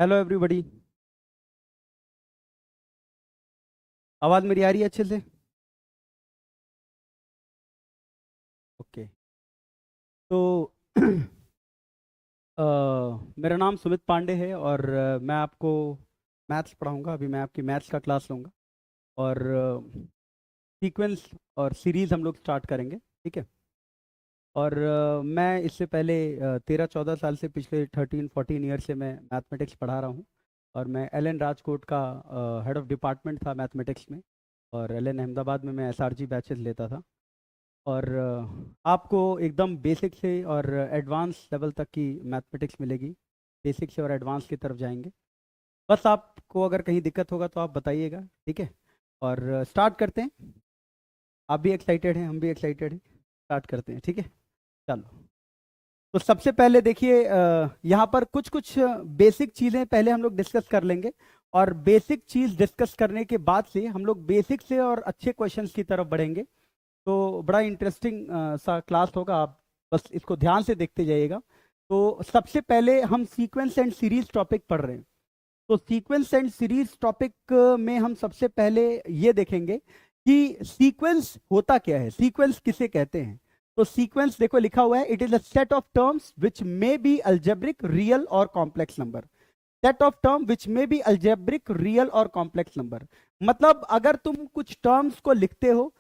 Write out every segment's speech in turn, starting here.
Hello everybody. आवाज़ मेरी आ रही है अच्छे से? ओके। तो अ, मेरा नाम सुमित पांडे है और मैं आपको मैथ्स पढ़ाऊंगा। अभी मैं आपकी मैथ्स का क्लास लूँगा और सीक्वेंस और सीरीज़ हम लोग स्टार्ट करेंगे। ठीक है। और मैं इससे पहले 13-14 साल से, पिछले 13-14 ईयर से मैं मैथमेटिक्स पढ़ा रहा हूँ। और मैं एल एन राजकोट का हेड ऑफ डिपार्टमेंट था मैथमेटिक्स में। और एल एन अहमदाबाद में मैं एस आर जी बैचेस लेता था। और आपको एकदम बेसिक से और एडवांस लेवल तक की मैथमेटिक्स मिलेगी। बेसिक से और एडवांस की तरफ जाएंगे। बस आपको अगर कहीं दिक्कत होगा तो आप बताइएगा। ठीक है। और स्टार्ट करते हैं। आप भी एक्साइटेड हैं, हम भी एक्साइटेड हैं। स्टार्ट करते हैं। ठीक है। चलो। तो सबसे पहले देखिए, यहाँ पर कुछ कुछ बेसिक चीज़ें पहले हम लोग डिस्कस कर लेंगे। और बेसिक चीज़ डिस्कस करने के बाद से हम लोग बेसिक से और अच्छे क्वेश्चंस की तरफ बढ़ेंगे। तो बड़ा इंटरेस्टिंग सा क्लास होगा। आप बस इसको ध्यान से देखते जाइएगा। तो सबसे पहले हम सीक्वेंस एंड सीरीज टॉपिक पढ़ रहे हैं। तो सीक्वेंस एंड सीरीज टॉपिक में हम सबसे पहले ये देखेंगे कि सीक्वेंस होता क्या है, सीक्वेंस किसे कहते हैं। तो सीक्वेंस देखो लिखा हुआ है, it is a set of terms which may be algebraic, real और complex number. Set of term which may be algebraic, real और कॉम्प्लेक्स नंबर। मतलब अगर तुम कुछ टर्म्स को लिखते हो,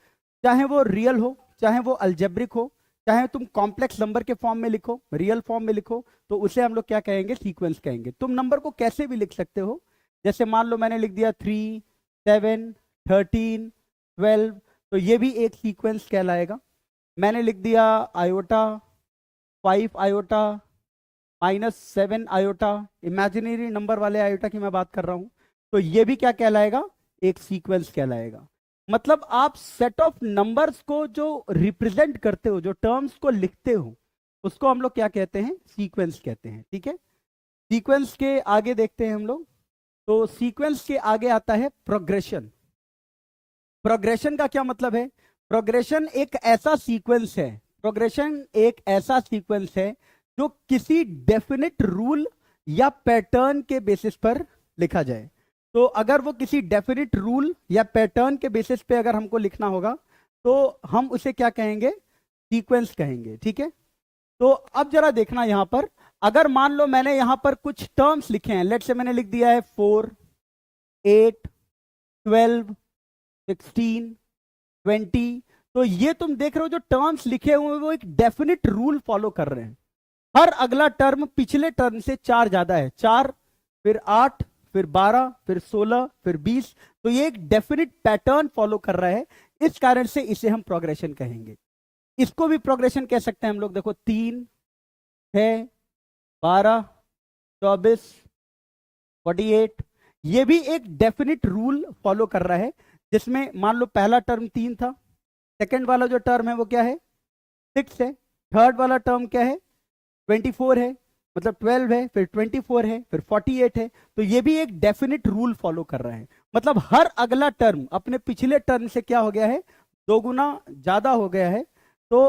चाहे वो रियल हो, चाहे वो अल्जेब्रिक हो, चाहे तुम कॉम्प्लेक्स नंबर के फॉर्म में लिखो, रियल फॉर्म में लिखो, तो उसे हम लोग क्या कहेंगे, सीक्वेंस कहेंगे। तुम नंबर को कैसे भी लिख सकते हो। जैसे मान लो मैंने लिख दिया 3, 7, 13, 12, तो ये भी एक सीक्वेंस कहलाएगा। मैंने लिख दिया iota, 5 iota, -7 iota, imaginary number वाले आयोटा की मैं बात कर रहा हूं। तो ये भी क्या कहलाएगा, एक सीक्वेंस कहलाएगा। मतलब आप सेट ऑफ नंबर्स को जो रिप्रेजेंट करते हो, जो टर्म्स को लिखते हो, उसको हम लोग क्या कहते हैं, सीक्वेंस कहते हैं। ठीक है। सीक्वेंस के आगे देखते हैं हम लोग। तो सीक्वेंस के आगे आता है प्रोग्रेशन। प्रोग्रेशन का क्या मतलब है? प्रोग्रेशन एक ऐसा सीक्वेंस है, प्रोग्रेशन एक ऐसा सीक्वेंस है जो किसी डेफिनेट रूल या पैटर्न के बेसिस पर लिखा जाए। तो अगर वो किसी डेफिनेट रूल या पैटर्न के बेसिस पे अगर हमको लिखना होगा, तो हम उसे क्या कहेंगे, सीक्वेंस कहेंगे। ठीक है। तो अब जरा देखना यहां पर, अगर मान लो मैंने यहां पर कुछ टर्म्स लिखे हैं, लेट से मैंने लिख दिया है 4, 8, 12, 16, 20, तो ये तुम देख रहे हो जो टर्म्स लिखे हुए हैं वो एक डेफिनेट रूल फॉलो कर रहे हैं। हर अगला टर्म पिछले टर्म से 4 ज्यादा है। 4, फिर 8, फिर 12, फिर 16, फिर 20। तो ये एक डेफिनेट पैटर्न फॉलो कर रहा है। इस कारण से इसे हम प्रोग्रेशन कहेंगे। इसको भी प्रोग्रेशन कह सकते हैं हम लोग। देखो 3, 6, 12, 24, 48, ये भी एक डेफिनेट रूल फॉलो कर रहा है। जिसमें मान लो पहला टर्म 3 था, सेकंड वाला जो टर्म है वो क्या है, 6 है, थर्ड वाला टर्म क्या है, 24 है, मतलब 12 है, फिर 24 है, फिर 48 है। तो ये भी एक डेफिनेट रूल फॉलो कर रहा है। मतलब हर अगला टर्म अपने पिछले टर्म से क्या हो गया है, 2 गुना ज्यादा हो गया है। तो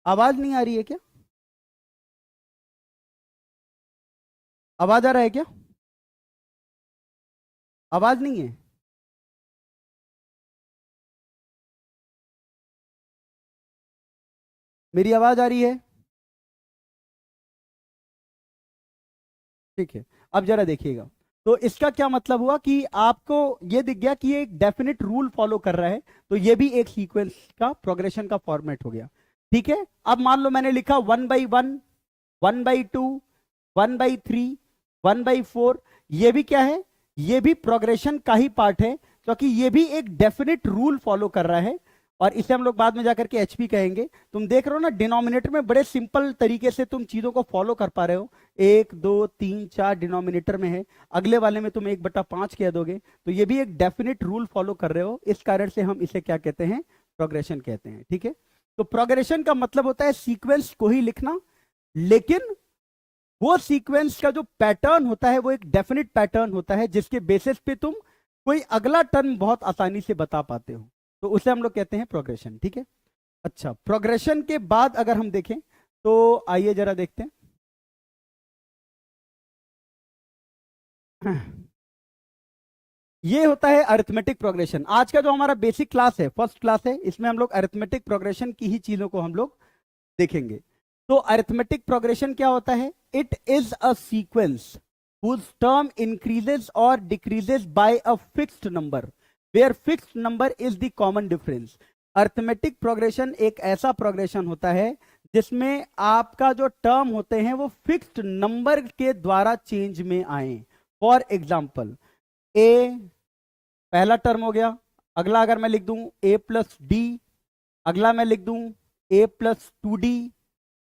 आवाज नहीं आ रही है क्या? आवाज आ रहा है क्या? आवाज नहीं है? मेरी आवाज आ रही है? ठीक है। अब जरा देखिएगा। तो इसका क्या मतलब हुआ कि आपको ये दिख गया कि ये एक डेफिनेट रूल फॉलो कर रहा है। तो ये भी एक सीक्वेंस का, प्रोग्रेशन का फॉर्मेट हो गया। ठीक है। अब मान लो मैंने लिखा 1/1, 1/2, 1/3, 1/4। ये भी क्या है, ये भी प्रोग्रेशन का ही पार्ट है, क्योंकि ये भी एक डेफिनेट रूल फॉलो कर रहा है। और इसे हम लोग बाद में जाकर के एचपी कहेंगे। तुम देख रहे हो ना, डिनोमिनेटर में बड़े सिंपल तरीके से तुम चीजों को फॉलो कर पा रहे हो। 1, 2, 3, 4 डिनोमिनेटर में है, अगले वाले में तुम 1/5 कह दोगे। तो ये भी एक डेफिनेट रूल फॉलो कर रहे हो। इस कारण से हम इसे क्या कहते हैं, प्रोग्रेशन कहते हैं। ठीक है। तो प्रोग्रेशन का मतलब होता है सीक्वेंस को ही लिखना, लेकिन वो सीक्वेंस का जो पैटर्न होता है वो एक डेफिनेट पैटर्न होता है, जिसके बेसिस पे तुम कोई अगला टर्म बहुत आसानी से बता पाते हो। तो उसे हम लोग कहते हैं प्रोग्रेशन। ठीक है। अच्छा, प्रोग्रेशन के बाद अगर हम देखें, तो आइए जरा देखते हैं। ये होता है अरिथमेटिक प्रोग्रेशन। आज का जो हमारा बेसिक क्लास है, फर्स्ट क्लास है, इसमें हम लोग अरिथमेटिक प्रोग्रेशन की ही चीजों को हम लोग देखेंगे। तो अरिथमेटिक प्रोग्रेशन क्या होता है? It is a sequence whose term increases or decreases by a fixed number where fixed number is the common difference। Arithmetic progression एक ऐसा प्रोग्रेशन होता है जिसमें आपका जो टर्म होते हैं वो फिक्स्ड नंबर के द्वारा चेंज में आए। फॉर एग्जाम्पल, ए पहला टर्म हो गया, अगला अगर मैं लिख दूं a प्लस डी, अगला मैं लिख दूं a प्लस 2d,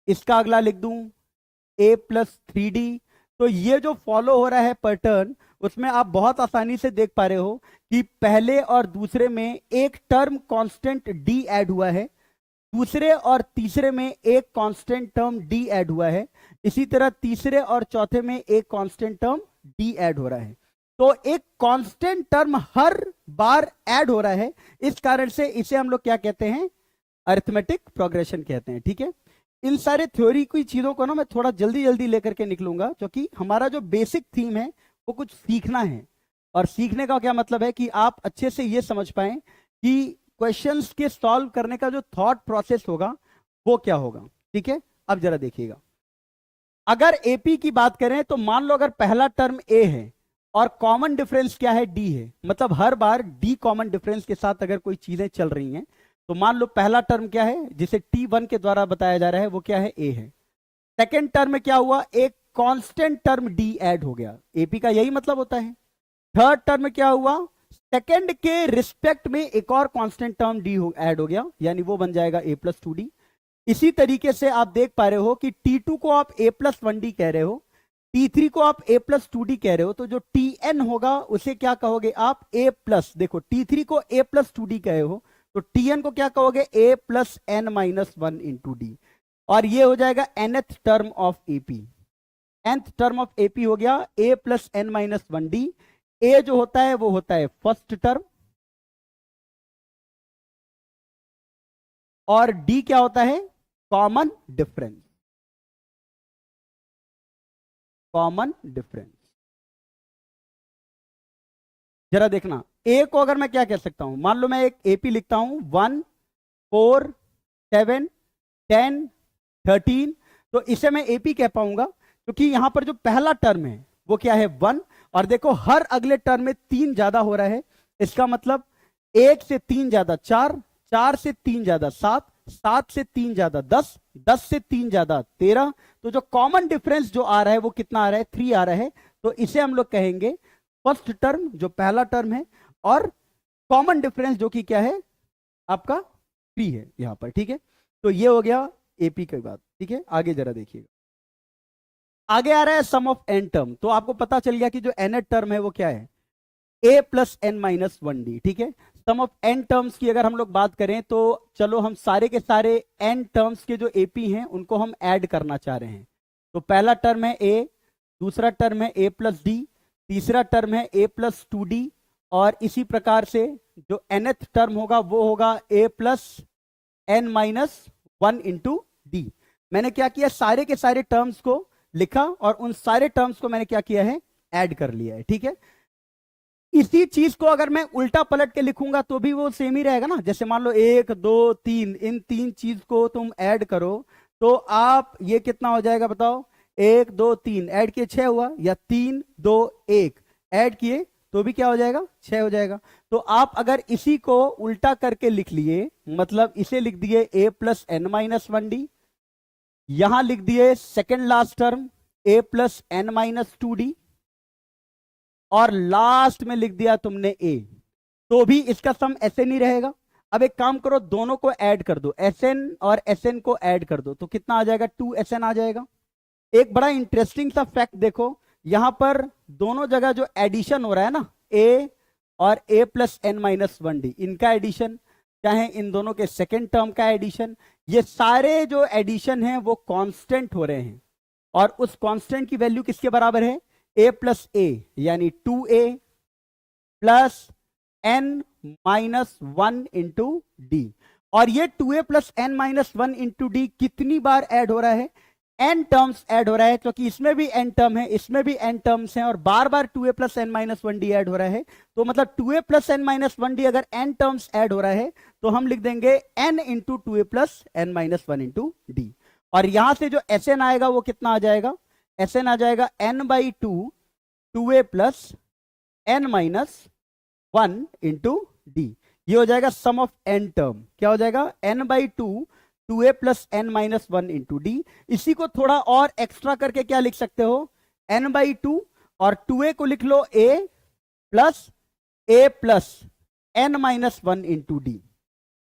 इसका अगला लिख दूं a प्लस 3d। तो ये जो फॉलो हो रहा है पैटर्न, उसमें आप बहुत आसानी से देख पा रहे हो कि पहले और दूसरे में एक टर्म कांस्टेंट d ऐड हुआ है, दूसरे और तीसरे में एक कांस्टेंट टर्म d ऐड हुआ है, इसी तरह तीसरे और चौथे में एक कांस्टेंट टर्म d ऐड हो रहा है। तो एक कांस्टेंट टर्म हर बार ऐड हो रहा है, इस कारण से इसे हम लोग क्या कहते हैं? अरिथमेटिक प्रोग्रेशन कहते हैं। ठीक है, इन सारे थ्योरी की चीजों को ना मैं थोड़ा जल्दी जल्दी लेकर के निकलूंगा, क्योंकि हमारा जो बेसिक थीम है वो कुछ सीखना है। और सीखने का क्या मतलब है कि आप अच्छे से ये समझ पाए कि क्वेश्चंस के सॉल्व करने का जो थॉट प्रोसेस होगा वो क्या होगा। ठीक है, अब जरा देखिएगा, अगर एपी की बात करें तो मान लो अगर पहला टर्म ए है और कॉमन डिफरेंस क्या है? डी है, मतलब हर बार डी कॉमन डिफरेंस के साथ अगर कोई चीजें चल रही हैं, तो मान लो पहला टर्म क्या है जिसे T1 के द्वारा बताया जा रहा है, वो क्या है? A है। सेकेंड टर्म में क्या हुआ? एक कांस्टेंट टर्म D ऐड हो गया, एपी का यही मतलब होता है। थर्ड टर्म में क्या हुआ? सेकेंड के रिस्पेक्ट में एक और कांस्टेंट टर्म D ऐड हो गया, यानी वो बन जाएगा A प्लस 2D। इसी तरीके से आप देख पा रहे हो कि T2 को आप A प्लस 1D कह रहे हो, T3 को आप A प्लस 2D कह रहे हो, तो जो Tn होगा उसे क्या कहोगे आप? A प्लस, देखो T3 को A प्लस 2D कहे हो तो Tn को क्या कहोगे? A plus n minus 1 into d, और ये हो जाएगा nth term of AP. nth term of AP हो गया A plus n minus 1d। A जो होता है वो होता है फर्स्ट टर्म, और D क्या होता है? Common difference. कॉमन डिफरेंस, जरा देखना, A को अगर मैं क्या कह सकता हूं, मान लो मैं एक एपी लिखता हूं 1 4 7 10 13, तो इसे मैं एपी कह पाऊंगा क्योंकि यहां पर जो पहला टर्म है वो क्या है? 1, और देखो हर अगले टर्म में 3 ज्यादा हो रहा है, इसका मतलब 1 से 3 ज्यादा 4, 4 से 3 ज्यादा 7, 7 से 3 ज्यादा 10, 10 से 3 ज्यादा 13। तो जो कॉमन डिफरेंस जो आ रहा है वो कितना आ रहा है? 3 आ रहा है। तो इसे हम लोग कहेंगे फर्स्ट टर्म जो पहला टर्म है, और कॉमन डिफरेंस जो कि क्या है? आपका 3 है यहां पर। ठीक है, तो ये हो गया एपी की बात। ठीक है, आगे जरा देखिएगा, आगे आ रहा है सम ऑफ एन टर्म। तो आपको पता चल गया कि जो एन टर्म है वो क्या है? A plus N minus 1D। ठीक है, सम ऑफ एन टर्म्स की अगर हम लोग बात करें तो चलो हम सारे के सारे एन टर्म्स के जो एपी हैं उनको हम ऐड करना चाह रहे हैं। तो पहला टर्म है A, दूसरा टर्म है A प्लस डी, तीसरा टर्म है A प्लस 2D, और इसी प्रकार से जो nth टर्म होगा वो होगा A plus N minus 1 into d. मैंने क्या किया? सारे के सारे टर्म्स को लिखा और उन सारे टर्म्स को मैंने क्या किया है? ऐड कर लिया है। ठीक है, इसी चीज को अगर मैं उल्टा पलट के लिखूंगा तो भी वो सेम ही रहेगा ना। जैसे मान लो 1 2 3, इन 3 चीज को तुम ऐड करो तो आप ये कितना हो जाएगा बताओ? 1 2 3 ऐड किए 6 हुआ, या 3 2 1 ऐड किए तो भी क्या हो जाएगा? 6 हो जाएगा। तो आप अगर इसी को उल्टा करके लिख लिए, मतलब इसे लिख दिए A plus N minus 1D, यहां लिख दिए second last term A plus N minus 2D, और लास्ट में लिख दिया तुमने A, तो भी इसका सम ऐसे नहीं रहेगा। अब एक काम करो, दोनों को ऐड कर दो, Sn और Sn को ऐड कर दो, तो कितना आ जाएगा? 2Sn आ जाएगा। एक बड़ा इंटरेस्टिंग सा फैक्ट देखो, यहां पर दोनों जगह जो एडिशन हो रहा है ना, A और A plus N minus 1D, इनका एडिशन, चाहे इन दोनों के सेकेंड टर्म का एडिशन, ये सारे जो एडिशन है वो कांस्टेंट हो रहे हैं, और उस कांस्टेंट की वैल्यू किसके बराबर है? A प्लस A, यानी 2A plus N minus 1 into d. और ये 2A plus N minus 1 into d कितनी बार ऐड हो रहा है? n टर्म्स ऐड हो रहा है, क्योंकि इसमें भी n टर्म है, इसमें भी n टर्म्स हैं, और बार बार 2a plus N minus one d add हो रहा है। तो मतलब 2a plus N minus one d अगर n टर्म्स ऐड हो रहा है तो हम लिख देंगे n into 2a plus N minus one into d. और यहां से जो Sn आएगा वो कितना आ जाएगा? Sn आ जाएगा n by two 2a plus N minus one into d. ये हो जाएगा सम ऑफ n टर्म। क्या हो जाएगा? n by two 2a plus N minus one into d. इसी को थोड़ा और एक्स्ट्रा करके क्या लिख सकते हो? n बाई टू और 2a को लिख लो a plus N minus one into d.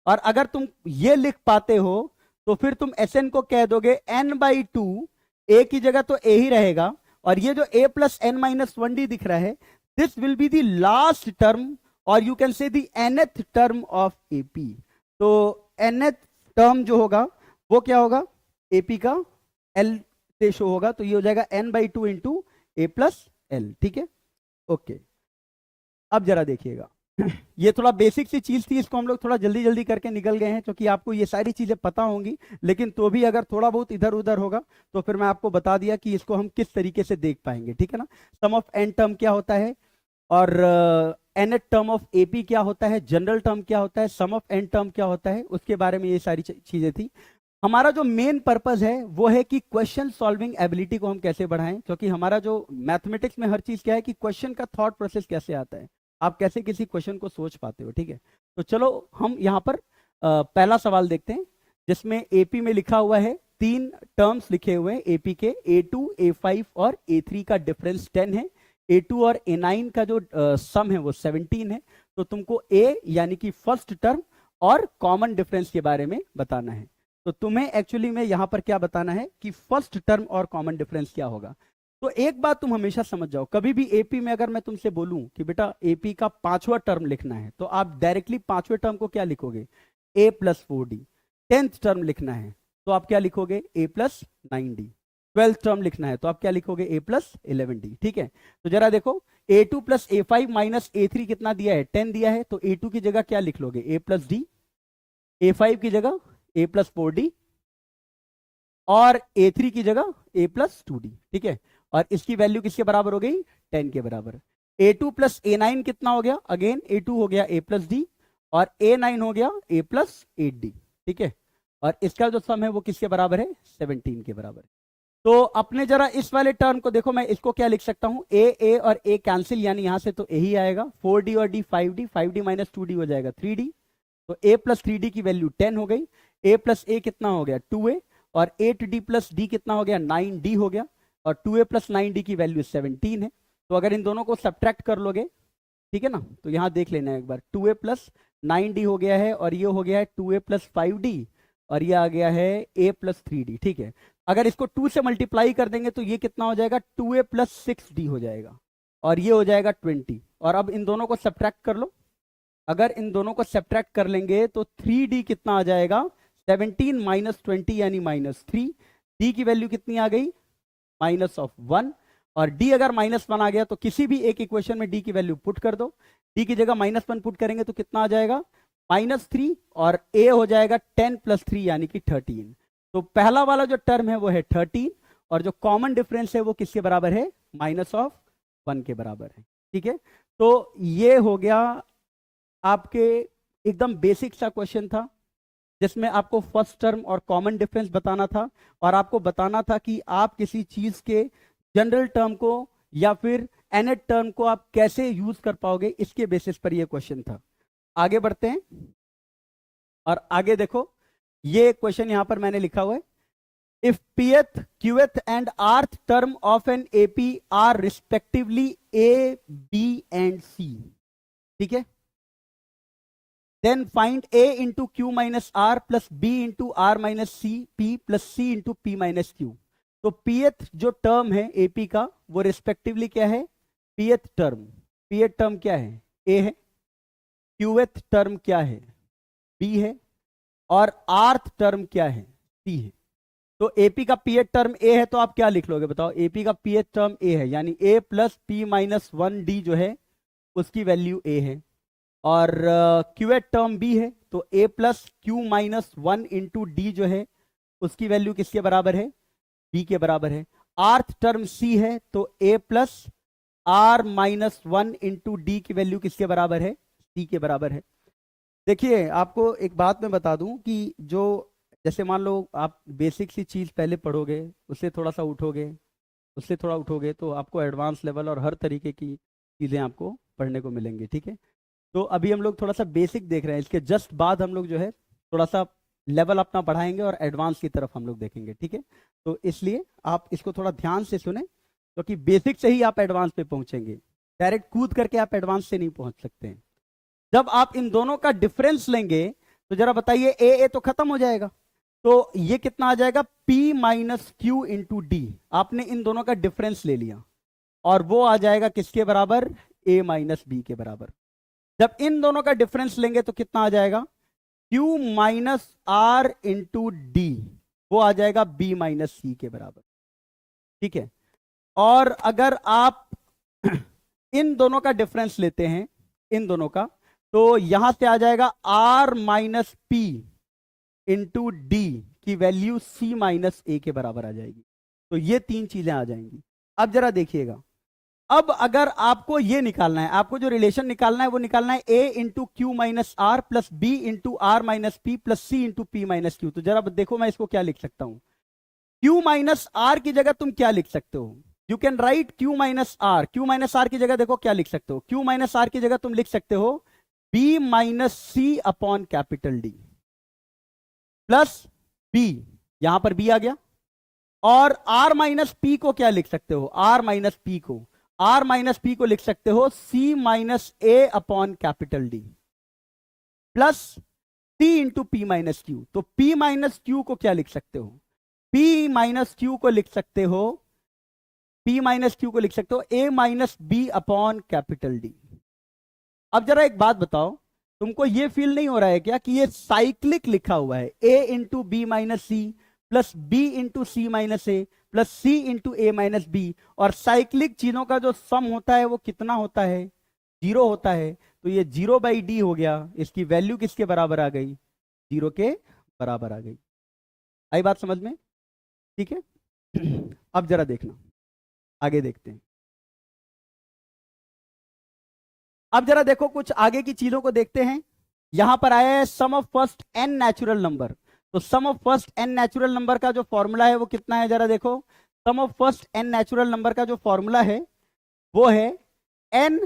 और अगर तुम ये लिख पाते हो तो फिर तुम Sn को कह दोगे n बाई टू, a की जगह तो a ही रहेगा, और ये जो a plus N minus one D दिख रहा है, this will be the last term, और you can say the nth term of AP। तो nth टर्म जो होगा वो क्या होगा? AP का L से शो होगा, तो ये हो जाएगा n by two into A plus L. ठीक है, ओके। अब जरा देखिएगा, ये थोड़ा बेसिक सी चीज थी, इसको हम लोग थोड़ा जल्दी जल्दी करके निकल गए हैं, क्योंकि आपको ये सारी चीजें पता होंगी, लेकिन तो भी अगर थोड़ा बहुत इधर उधर होगा तो फिर मैं आपको बता दिया कि इसको हम किस तरीके से देख पाएंगे। ठीक है ना? सम ऑफ n टर्म क्या होता है, और nth टर्म ऑफ AP क्या होता है, जनरल टर्म क्या होता है, सम ऑफ n टर्म क्या होता है, उसके बारे में ये सारी चीजें थी। हमारा जो मेन पर्पस है वो है कि क्वेश्चन सॉल्विंग एबिलिटी को हम कैसे बढ़ाएं, क्योंकि हमारा जो मैथमेटिक्स में हर चीज क्या है कि क्वेश्चन का थॉट प्रोसेस कैसे आता है, आप कैसे किसी क्वेश्चन को सोच पाते हो। ठीक है, तो चलो हम यहाँ पर पहला सवाल देखते हैं, जिसमें AP में लिखा हुआ है, तीन टर्म्स लिखे हुए हैं AP के, A2, A5 और A3 का डिफरेंस 10 है, A2 और A9 का जो सम है वो 17 है। तो तुमको A यानी कि फर्स्ट टर्म और कॉमन डिफरेंस के बारे में बताना है। तो तुम्हें एक्चुअली में यहां पर क्या बताना है कि फर्स्ट टर्म और कॉमन डिफरेंस क्या होगा। तो एक बात तुम हमेशा समझ जाओ, कभी भी AP में अगर मैं तुमसे बोलूं कि बेटा AP का पांचवा टर्म लिखना है, तो आप डायरेक्टली पांचवें टर्म को क्या लिखोगे? A plus 4D। 10th term लिखना है तो आप क्या लिखोगे? A plus 9D। 12th term लिखना है तो आप क्या लिखोगे? A plus 11D। ठीक है, तो जरा देखो, A2 plus A5 minus A3 कितना दिया है? 10 दिया है, तो A2 की जगह क्या लिख लोगे? A plus D। A5 की जगह A प्लस 4D, और A3 की जगह A प्लस 2D। ठीक है, और इसकी वैल्यू किसके बराबर हो गई? 10 के बराबर। A2 प्लस A9 कितना हो गया? अगेन A2 हो गया A प्लस D, और A9 हो गया A प्लस 8D। ठीक है, और इसका जो सम है वो किसके बराबर है? 17 के बराबर है। तो अपने जरा इस वाले टर्म को देखो, मैं इसको क्या लिख सकता हूं? A और A कैंसिल, यानी यहां से तो A ही आएगा, 4D और D 5D, 5D minus 2D हो जाएगा 3D। तो A प्लस 3D की वैल्यू 10 हो गई। A प्लस A कितना हो गया? 2A, और 8D प्लस D कितना हो गया? 9D हो गया, और 2A प्लस 9D की वैल्यू 17 है। तो अगर इन दोनों को सब्ट्रैक्ट कर लोगे, ठीक है ना, तो यहां देख लेना एक बार, 2A प्लस 9D हो गया है, और ये हो गया है 2A प्लस 5D, और ये आ गया है A प्लस 3D। ठीक है, अगर इसको 2 से मल्टीप्लाई कर देंगे तो ये कितना हो जाएगा? 2A प्लस 6D हो जाएगा, और ये हो जाएगा 20। और अब इन दोनों को सब्ट्रैक्ट कर लो, अगर इन दोनों को सब्ट्रैक्ट कर लेंगे तो 3D कितना आ जाएगा? 17 माइनस 20 यानी माइनस 3। D की वैल्यू कितनी आ गई? Minus of 1। और D अगर माइनस 1 आ गया तो किसी भी एक इक्वेशन में D की वैल्यू पुट कर दो। D की जगह माइनस 1 पुट करेंगे तो कितना आ जाएगा? माइनस 3, और A हो जाएगा 10 प्लस 3 यानी कि 13। तो पहला वाला जो टर्म है वो है 13, और जो कॉमन डिफरेंस है वो किसके बराबर है? माइनस ऑफ 1 के बराबर है। ठीक है, तो ये हो गया आपके एकदम बेसिक सा क्वेश्चन था, जिसमें आपको फर्स्ट टर्म और कॉमन डिफरेंस बताना था, और आपको बताना था कि आप किसी चीज के जनरल टर्म को या फिर nth टर्म को आप कैसे यूज कर पाओगे, इसके बेसिस पर यह क्वेश्चन था। आगे बढ़ते हैं, और आगे देखो, ये क्वेश्चन यहां पर मैंने लिखा हुआ है, if pth, qth and rth term of an AP are respectively A, B and C। ठीक है, then find A into Q minus R plus B into R minus C, P plus C into P minus Q। तो pth जो term है AP का वो respectively क्या है? pth term. pth term क्या है? A है। qth टर्म क्या है? B है। और rth टर्म क्या है? C है। तो AP का pth टर्म A है, तो आप क्या लिख लोगे बताओ? AP का pth टर्म A है, यानी A plus P minus 1D जो है उसकी वैल्यू A है। और qth टर्म B है, तो A plus Q minus 1 into D जो है उसकी वैल्यू किसके बराबर है? बी के बराबर है। आर्थ टर्म सी है तो A plus R minus 1 into D की वैल्यू किसके बराबर है? सी के बराबर है। देखिए आपको एक बात मैं बता दूं कि जो जैसे मान लो आप बेसिक सी चीज पहले पढ़ोगे, उससे थोड़ा सा उठोगे, उससे थोड़ा उठोगे, तो आपको एडवांस लेवल और हर तरीके की चीजें आपको पढ़ने को मिलेंगी। ठीक है, तो अभी हम लोग थोड़ा सा बेसिक देख रहे हैं, इसके जस्ट बाद हम लोग जो है थोड़ा सा लेवल अपना बढ़ाएंगे और एडवांस की तरफ हम लोग देखेंगे। ठीक है, तो इसलिए आप इसको थोड़ा ध्यान से सुने, क्योंकि बेसिक से ही आप एडवांस पे पहुंचेंगे, डायरेक्ट कूद करके आप एडवांस से नहीं पहुंच सकते हैं। जब आप इन दोनों का डिफरेंस लेंगे तो जरा बताइए, ए तो खत्म हो जाएगा, तो ये कितना आ जाएगा? P minus Q into D. आपने इन दोनों का डिफरेंस ले लिया और वो आ जाएगा किसके बराबर? A माइनस बी के बराबर। जब इन दोनों का डिफरेंस लेंगे तो कितना आ जाएगा? Q minus r into d, वो आ जाएगा B माइनस सी के बराबर। ठीक है, और अगर आप इन दोनों का डिफरेंस लेते हैं, इन दोनों का, तो यहां से आ जाएगा R minus P into D की वैल्यू C माइनस ए के बराबर आ जाएगी। तो ये तीन चीजें आ जाएंगी। अब जरा देखिएगा, अब अगर आपको ये निकालना है, आपको जो रिलेशन निकालना है वो निकालना है A into q minus r plus b into r minus p plus c into P minus Q. तो जरा देखो मैं इसको क्या लिख सकता हूं। Q माइनस आर की जगह तुम क्या लिख सकते हो? You can write Q minus r. Q minus r की जगह देखो क्या लिख सकते हो? Q माइनस आर की जगह तुम लिख सकते हो B minus C upon capital D plus B, यहां पर B आ गया। और R माइनस पी को क्या लिख सकते हो? R माइनस पी को, R माइनस पी को लिख सकते हो C minus A upon capital D plus C into P minus Q. तो P माइनस क्यू को क्या लिख सकते हो? P माइनस क्यू को लिख सकते हो, P माइनस क्यू को लिख सकते हो A minus b upon capital d. अब जरा एक बात बताओ, तुमको ये फील नहीं हो रहा है क्या कि ये साइक्लिक लिखा हुआ है? A into b minus c plus b into c minus a plus c into a minus b. और साइक्लिक चीजों का जो सम होता है वो कितना होता है? 0 होता है। तो ये 0 बाई डी हो गया, इसकी वैल्यू किसके बराबर आ गई? 0 के बराबर आ गई। आई बात समझ में? ठीक है, अब जरा देखना, आगे देखते हैं। अब जरा देखो, कुछ आगे की चीजों को देखते हैं। यहां पर आया है sum of first N natural number. तो sum of first N natural number का जो फॉर्मूला है वो कितना है? जरा देखो, sum of first N natural number का जो फॉर्मूला है वो है एन,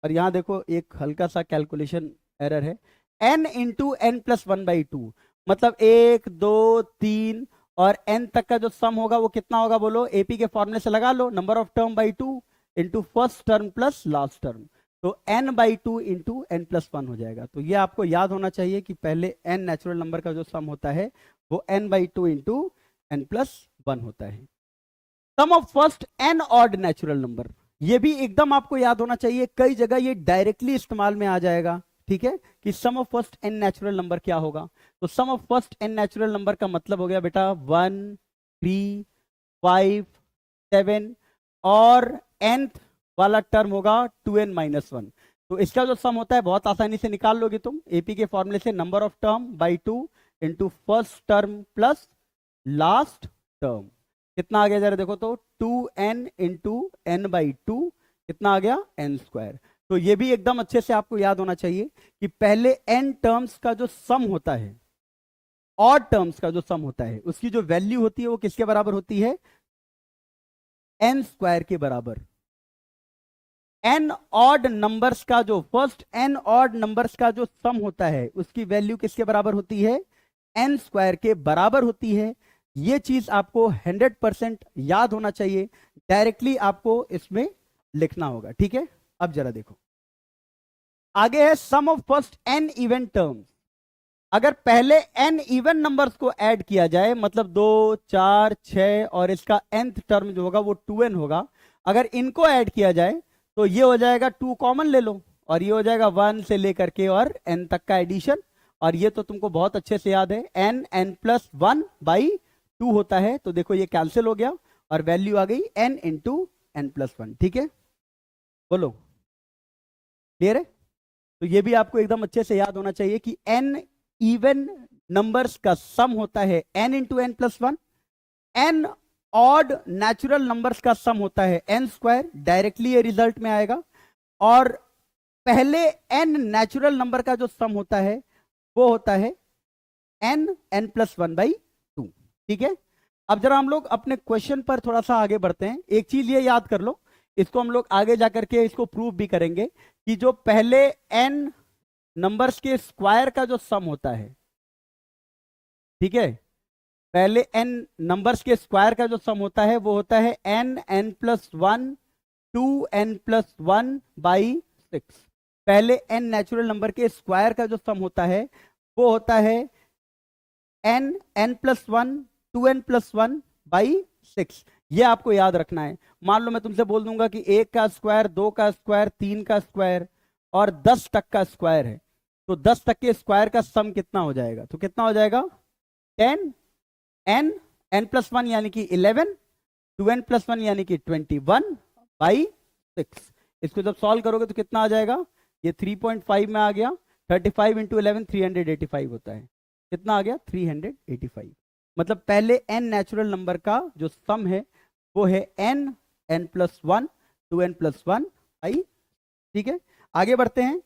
और यहां देखो एक हल्का सा कैलकुलेशन एरर है, एन इंटू एन प्लस 1/2। मतलब 1 2 3 और एन तक का जो सम होगा वो कितना होगा? बोलो, एपी के फॉर्मूले से लगा लो, number of term by 2 into first term plus last term. तो n/2 इंटू एन प्लस 1 हो जाएगा। तो ये आपको याद होना चाहिए कि पहले n नेचुरल नंबर का जो सम होता है वो n/2 इंटू एन प्लस 1 होता है। Sum of first n odd natural number, ये भी एकदम आपको याद होना चाहिए, कई जगह ये डायरेक्टली इस्तेमाल में आ जाएगा। ठीक है, कि sum of first n natural number क्या होगा? तो sum of first n natural number का मतलब हो गया बेटा 1 3 5 7 और nth वाला टर्म होगा 2n माइनस 1। तो इसका जो सम होता है बहुत आसानी से निकाल लोगे तुम, एपी के फॉर्मूले से, number of term by 2 into first term plus last term. कितना आ गया जरा देखो तो, 2n इंटू एन बाई 2, कितना आ गया? n square. तो ये भी एकदम अच्छे से आपको याद होना चाहिए कि पहले n टर्म्स का जो सम होता है, ऑड टर्म्स का जो सम होता है, उसकी जो वैल्यू होती है वो किसके बराबर होती है? n स्क्वायर के बराबर। n ऑड नंबर्स का जो फर्स्ट n ऑड नंबर्स का जो सम होता है उसकी वैल्यू किसके बराबर होती है? n स्क्वायर के बराबर होती है। ये चीज आपको 100% याद होना चाहिए, डायरेक्टली आपको इसमें लिखना होगा। ठीक है, अब जरा देखो, आगे है sum of first n even terms. अगर पहले n इवन नंबर्स को ऐड किया जाए, मतलब 2 4 6 और इसका nth टर्म जो होगा वो 2n होगा, अगर इनको ऐड किया जाए तो ये हो जाएगा 2 कॉमन ले लो, और ये हो जाएगा 1 से लेकर के और n तक का एडिशन। और ये तो तुमको बहुत अच्छे से याद है, n प्लस 1 बाई 2 होता है। तो देखो ये कैंसिल हो गया और वैल्यू आ गई n इंटू एन प्लस 1। ठीक है, बोलो क्लियर है? तो ये भी आपको एकदम अच्छे से याद होना चाहिए कि n इवन नंबर्स का सम होता है n into n plus 1, n odd natural numbers का सम होता है n स्क्वायर, डायरेक्टली ये रिजल्ट में आएगा। और पहले n नेचुरल नंबर का जो सम होता है वो होता है n+1/2। ठीक है, अब जरा हम लोग अपने क्वेश्चन पर थोड़ा सा आगे बढ़ते हैं। एक चीज ये याद कर लो, इसको हम लोग आगे जाकर के इसको प्रूव भी करेंगे कि जो पहले n नंबर्स के स्क्वायर का जो सम होता है, ठीक है, पहले n नंबर्स के स्क्वायर का जो सम होता है वो होता है n+1 2n+1/6। पहले n नेचुरल नंबर के स्क्वायर का जो सम होता है वो होता है n+1 2n+1/6। ये आपको याद रखना है। मान लो मैं तुमसे बोल दूंगा कि 1 का स्क्वायर, 2 का स्क्वायर, 3 का स्क्वायर और 10 तक का स्क्वायर है, तो 10 तक के स्क्वायर का सम कितना हो जाएगा? तो कितना हो जाएगा? 10 n+1 यानी कि 11, 2n+1 यानी कि 21/6। इसको जब सॉल्व करोगे तो कितना आ जाएगा? ये 3.5 में आ गया। 35 × 11 385 होता है। कितना आ गया? 385। मतलब पहले n नेचुरल नंबर का जो सम है वो है n+1 2n+1/। ठीक है, आगे बढ़ते हैं।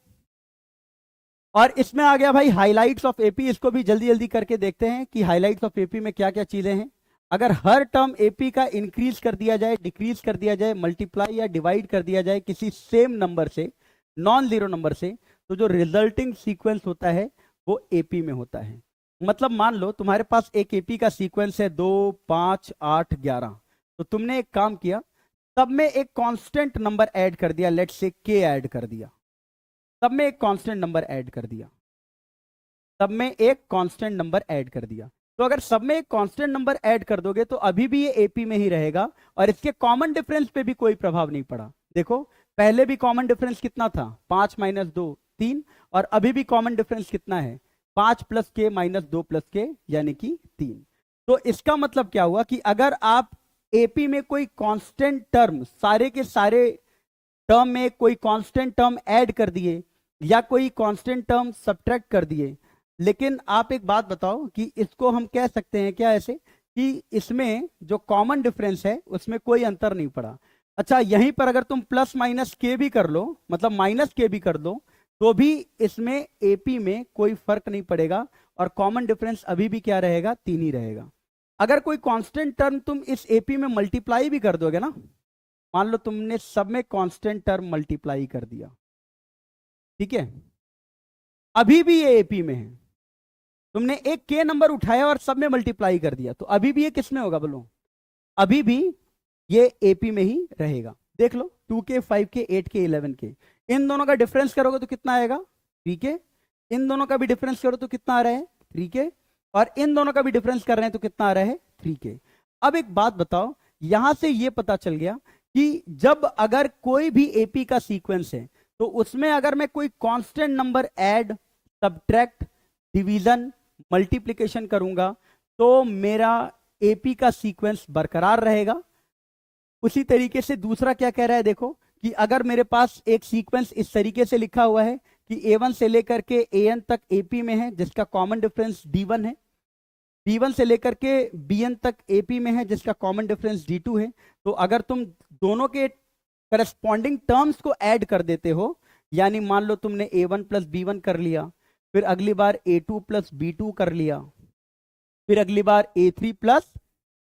और इसमें आ गया भाई हाइलाइट्स ऑफ एपी। इसको भी जल्दी जल्दी करके देखते हैं कि हाइलाइट्स ऑफ एपी में क्या क्या चीजें हैं। अगर हर टर्म एपी का इंक्रीज कर दिया जाए, डिक्रीज कर दिया जाए, मल्टीप्लाई या डिवाइड कर दिया जाए किसी सेम नंबर से, नॉन जीरो नंबर से, तो जो रिजल्टिंग सीक्वेंस होता है वो एपी में होता है। मतलब मान लो तुम्हारे पास एक एपी का सीक्वेंस है 2 5 8 11, तो तुमने एक काम किया, सब में एक कांस्टेंट नंबर ऐड कर दिया, लेट्स से के ऐड कर दिया, सब में एक कांस्टेंट नंबर ऐड कर दिया, सब में एक कांस्टेंट नंबर ऐड कर दिया। तो अगर सब में एक कांस्टेंट नंबर ऐड कर दोगे तो अभी भी ये एपी में ही रहेगा और इसके कॉमन डिफरेंस पे भी कोई प्रभाव नहीं पड़ा। देखो पहले भी कॉमन डिफरेंस कितना था? 5 - 2 3, और अभी भी कॉमन डिफरेंस कितना है? 5 + k - 2 + k यानी कि 3। तो इसका मतलब क्या हुआ कि अगर आप एपी में कोई कांस्टेंट टर्म, सारे के सारे टर्म में कोई कांस्टेंट टर्म ऐड कर दिए या कोई कांस्टेंट टर्म सब्ट्रैक्ट कर दिए, लेकिन आप एक बात बताओ कि इसको हम कह सकते हैं क्या ऐसे कि इसमें जो कॉमन डिफरेंस है उसमें कोई अंतर नहीं पड़ा। अच्छा, यहीं पर अगर तुम +- k भी कर लो, मतलब -k भी कर दो, तो भी इसमें एपी में कोई फर्क नहीं पड़ेगा और कॉमन डिफरेंस अभी भी क्या रहेगा? 3 ही रहेगा। अगर कोई कांस्टेंट टर्म तुम इस एपी में मल्टीप्लाई भी कर दोगे ना, मान लो तुमने सब में कांस्टेंट टर्म मल्टीप्लाई कर दिया, ठीक है, अभी भी ये एपी में है। तुमने एक के नंबर उठाया और सब में मल्टीप्लाई कर दिया, तो अभी भी ये किस में होगा बोलो? अभी भी ये एपी में ही रहेगा। देख लो 2k 5k 8k 11k, इन दोनों का डिफरेंस करोगे तो कितना आएगा? 3k। इन दोनों का भी डिफरेंस करो तो कितना आ रहा है? 3k। और इन दोनों का भी डिफरेंस कर रहे हैं तो कितना आ रहा है? 3k। अब एक बात बताओ, यहां से ये पता चल गया कि जब अगर कोई भी एपी का सीक्वेंस है तो उसमें अगर मैं कोई constant number add, subtract, division, multiplication करूंगा तो मेरा एपी का सीक्वेंस बरकरार रहेगा। उसी तरीके से दूसरा क्या कह रहा है, देखो कि अगर मेरे पास एक सीक्वेंस इस तरीके से लिखा हुआ है कि A1 से लेकर के AN तक एपी में है जिसका कॉमन डिफरेंस D1 है, B1 से लेकर के BN तक एपी में है जिसका कॉमन डिफरेंस D2 है, तो अगर तुम दोनों के करस्पॉन्डिंग टर्म्स को ऐड कर देते हो, यानी मान लो तुमने A1 + B1 कर लिया, फिर अगली बार A2 + B2 कर लिया, फिर अगली बार A3 +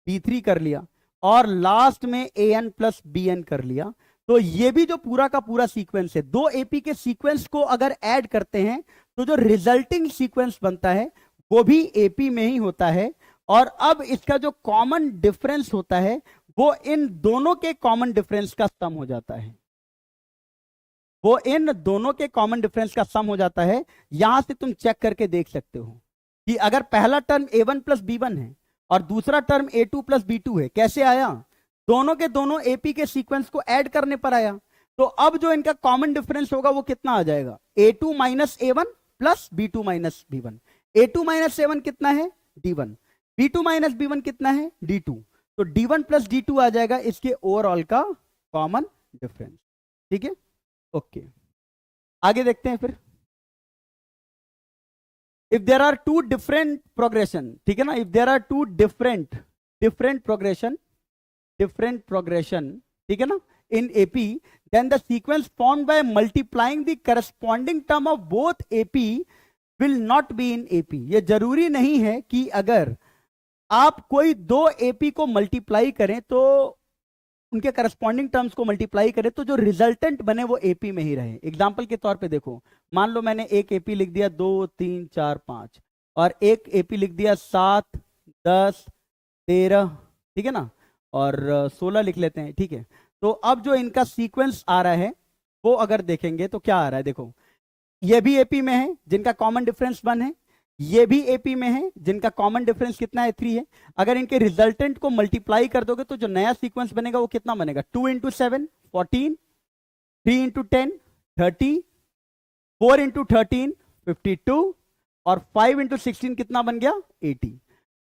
B3 कर लिया, और लास्ट में AN + BN कर लिया, तो ये भी जो पूरा का पूरा सीक्वेंस है, दो एपी के सीक्वेंस को अगर ऐड करते हैं तो जो रिजल्टिंग सीक्वेंस बनता है वो भी एपी में ही होता है। और अब इसका जो कॉमन डिफरेंस होता है वो इन दोनों के कॉमन डिफरेंस का सम हो जाता है, वो इन दोनों के कॉमन डिफरेंस का सम हो जाता है। यहां से तुम चेक करके देख सकते हो कि अगर पहला टर्म A1 + B1 है और दूसरा टर्म A2 + B2 है, कैसे आया? दोनों के दोनों एपी के सीक्वेंस को ऐड करने पर आया। तो अब जो इनका कॉमन डिफरेंस होगा वो कितना आ जाएगा? A2 - A1 + B2 - B1। A2 - A1 कितना है? D1। B2 - B1 कितना है? D2। तो D1 + D2 आ जाएगा इसके ओवरऑल का कॉमन डिफरेंस। ठीक है, ओके, आगे देखते हैं फिर। If there are two different progression, ठीक है ना, if there are two different progression different progression, ठीक है ना, in AP, then the sequence formed by multiplying the corresponding term of both AP will not be in AP. ये जरूरी नहीं है कि अगर आप कोई दो AP को मल्टीप्लाई करें तो उनके करस्पॉन्डिंग टर्म्स को मल्टीप्लाई करें तो जो रिजल्टेंट बने वो AP में ही रहे। एग्जाम्पल के तौर पे देखो, मान लो मैंने एक AP लिख दिया 2 3 4 5 और एक AP लिख दिया 7 10 13, ठीक है ना, और 16 लिख लेते हैं, ठीक है। तो अब जो इनका सीक्वेंस आ रहा है वो अगर देखेंगे तो क्या आ रहा है, देखो ये भी AP में है जिनका कॉमन डिफरेंस 1 है, ये भी AP में है जिनका कॉमन डिफरेंस कितना है 3 है। अगर इनके रिजल्टेंट को मल्टीप्लाई कर दोगे तो जो नया सीक्वेंस बनेगा वो कितना बनेगा, 2 इंटू 7 14, 3 इंटू 10 30, 4 इंटू 13 52 और 5 इंटू 16 कितना बन गया 80।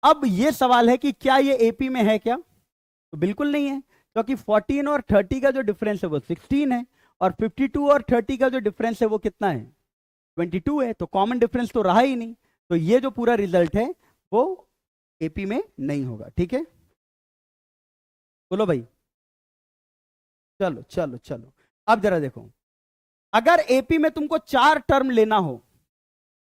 अब ये सवाल है कि क्या ये AP में है क्या, तो बिल्कुल नहीं है, क्योंकि 14 और 30 का जो डिफरेंस है वो 16 है और 52 और 30 का जो डिफरेंस है वो कितना है 22 है, तो कॉमन डिफरेंस तो रहा ही नहीं, तो ये जो पूरा रिजल्ट है वो AP में नहीं होगा, ठीक है। बोलो भाई, चलो चलो चलो। अब जरा देखो, अगर AP में तुमको 4 टर्म लेना हो,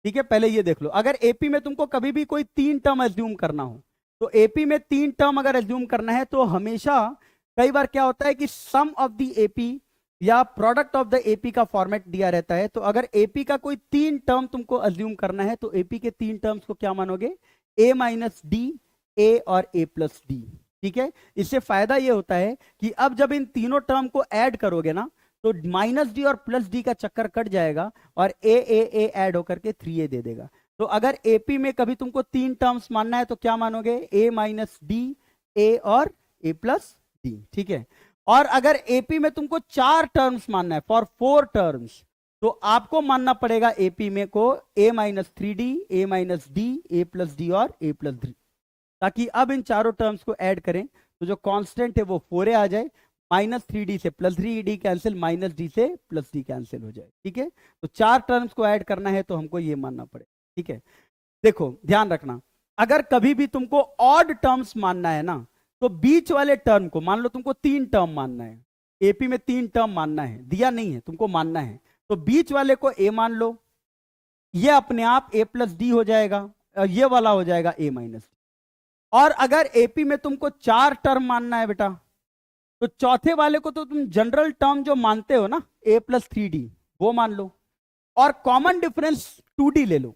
ठीक है, पहले ये देख लो, अगर AP में तुमको कभी भी कोई 3 टर्म एज्यूम करना हो, तो AP में 3 टर्म अगर एज्यूम करना है तो हमेशा कई बार क्या होता है कि सम ऑफ द AP या प्रोडक्ट ऑफ द AP का फॉर्मेट दिया रहता है। तो अगर AP का कोई 3 टर्म तुमको अज्यूम करना है तो AP के 3 टर्म्स को क्या मानोगे, A माइनस डी, A और A प्लस डी, ठीक है। इससे फायदा ये होता है कि अब जब इन तीनों टर्म को ऐड करोगे ना तो माइनस डी और प्लस डी का चक्कर कट जाएगा और A ऐड होकर के 3A दे देगा। तो अगर AP में कभी तुमको 3 टर्म्स मानना है तो क्या मानोगे, A माइनस डी, A और A प्लस डी, ठीक है। और अगर AP में तुमको 4 टर्म्स मानना है, फॉर 4 टर्म्स, तो आपको मानना पड़ेगा AP में को A minus 3D, A minus D, A plus D और A प्लस डी, ताकि अब इन चारों टर्म्स को ऐड करें तो जो कांस्टेंट है वो 4A आ जाए, माइनस 3D से plus 3D cancel, minus D से प्लस डी कैंसिल हो जाए, ठीक है। तो 4 टर्म्स को ऐड करना है तो हमको ये मानना पड़े, ठीक है। देखो ध्यान रखना, अगर कभी भी तुमको ऑड टर्म्स मानना है ना तो बीच वाले टर्म को, मान लो तुमको 3 टर्म मानना है, AP में 3 टर्म मानना है, दिया नहीं है तुमको मानना है, तो बीच वाले को A मान लो, ये अपने आप A प्लस डी हो जाएगा और ये वाला हो जाएगा A माइनस डी। और अगर AP में तुमको 4 टर्म मानना है बेटा, तो चौथे वाले को तो तुम जनरल टर्म जो मानते हो ना A प्लस 3D वो मान लो और कॉमन डिफरेंस 2D ले लो।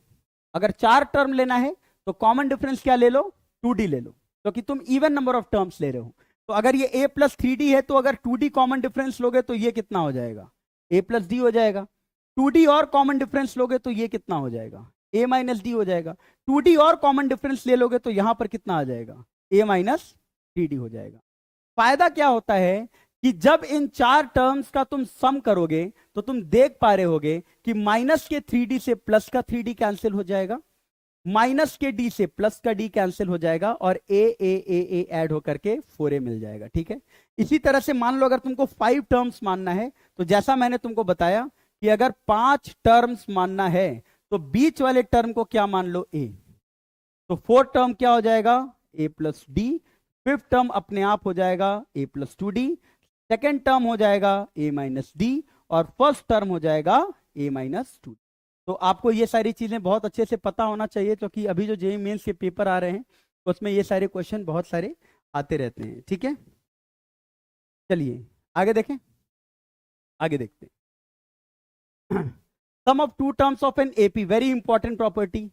अगर 4 टर्म लेना है तो कॉमन डिफरेंस क्या ले लो, 2D ले लो, क्योंकि तुम इवन नंबर ऑफ टर्म्स ले रहे हो। तो अगर ये A प्लस 3D है तो अगर 2D कॉमन डिफरेंस लोगे तो ये कितना हो जाएगा, A प्लस डी हो जाएगा। 2D और कॉमन डिफरेंस लोगे तो ये कितना हो जाएगा, A माइनस डी हो जाएगा। 2D और कॉमन डिफरेंस ले लोगे तो यहां पर कितना आ जाएगा, A माइनस 3D हो जाएगा। फायदा क्या होता है कि जब इन 4 टर्म्स का तुम सम करोगे तो तुम देख पा रहे होगे कि माइनस के 3D से प्लस का 3D कैंसिल हो जाएगा, माइनस के D से प्लस का D कैंसिल हो जाएगा और A ऐड होकर के 4A मिल जाएगा, ठीक है। इसी तरह से मान लो अगर तुमको 5 टर्म्स मानना है तो जैसा मैंने तुमको बताया कि अगर 5 टर्म्स मानना है तो बीच वाले टर्म को क्या मान लो A, तो 4 टर्म क्या हो जाएगा A plus D, 5th term अपने आप हो जाएगा A plus 2D, second term हो जाएगा A माइनस डी और फर्स्ट टर्म हो जाएगा A माइनस 2D। तो आपको ये सारी चीजें बहुत अच्छे से पता होना चाहिए क्योंकि अभी जो जेईई मेंस के पेपर आ रहे हैं उसमें ये सारे क्वेश्चन बहुत सारे आते रहते हैं, ठीक है। चलिए आगे देखें, आगे देखते हैं। Sum of 2 terms of an AP, very important property,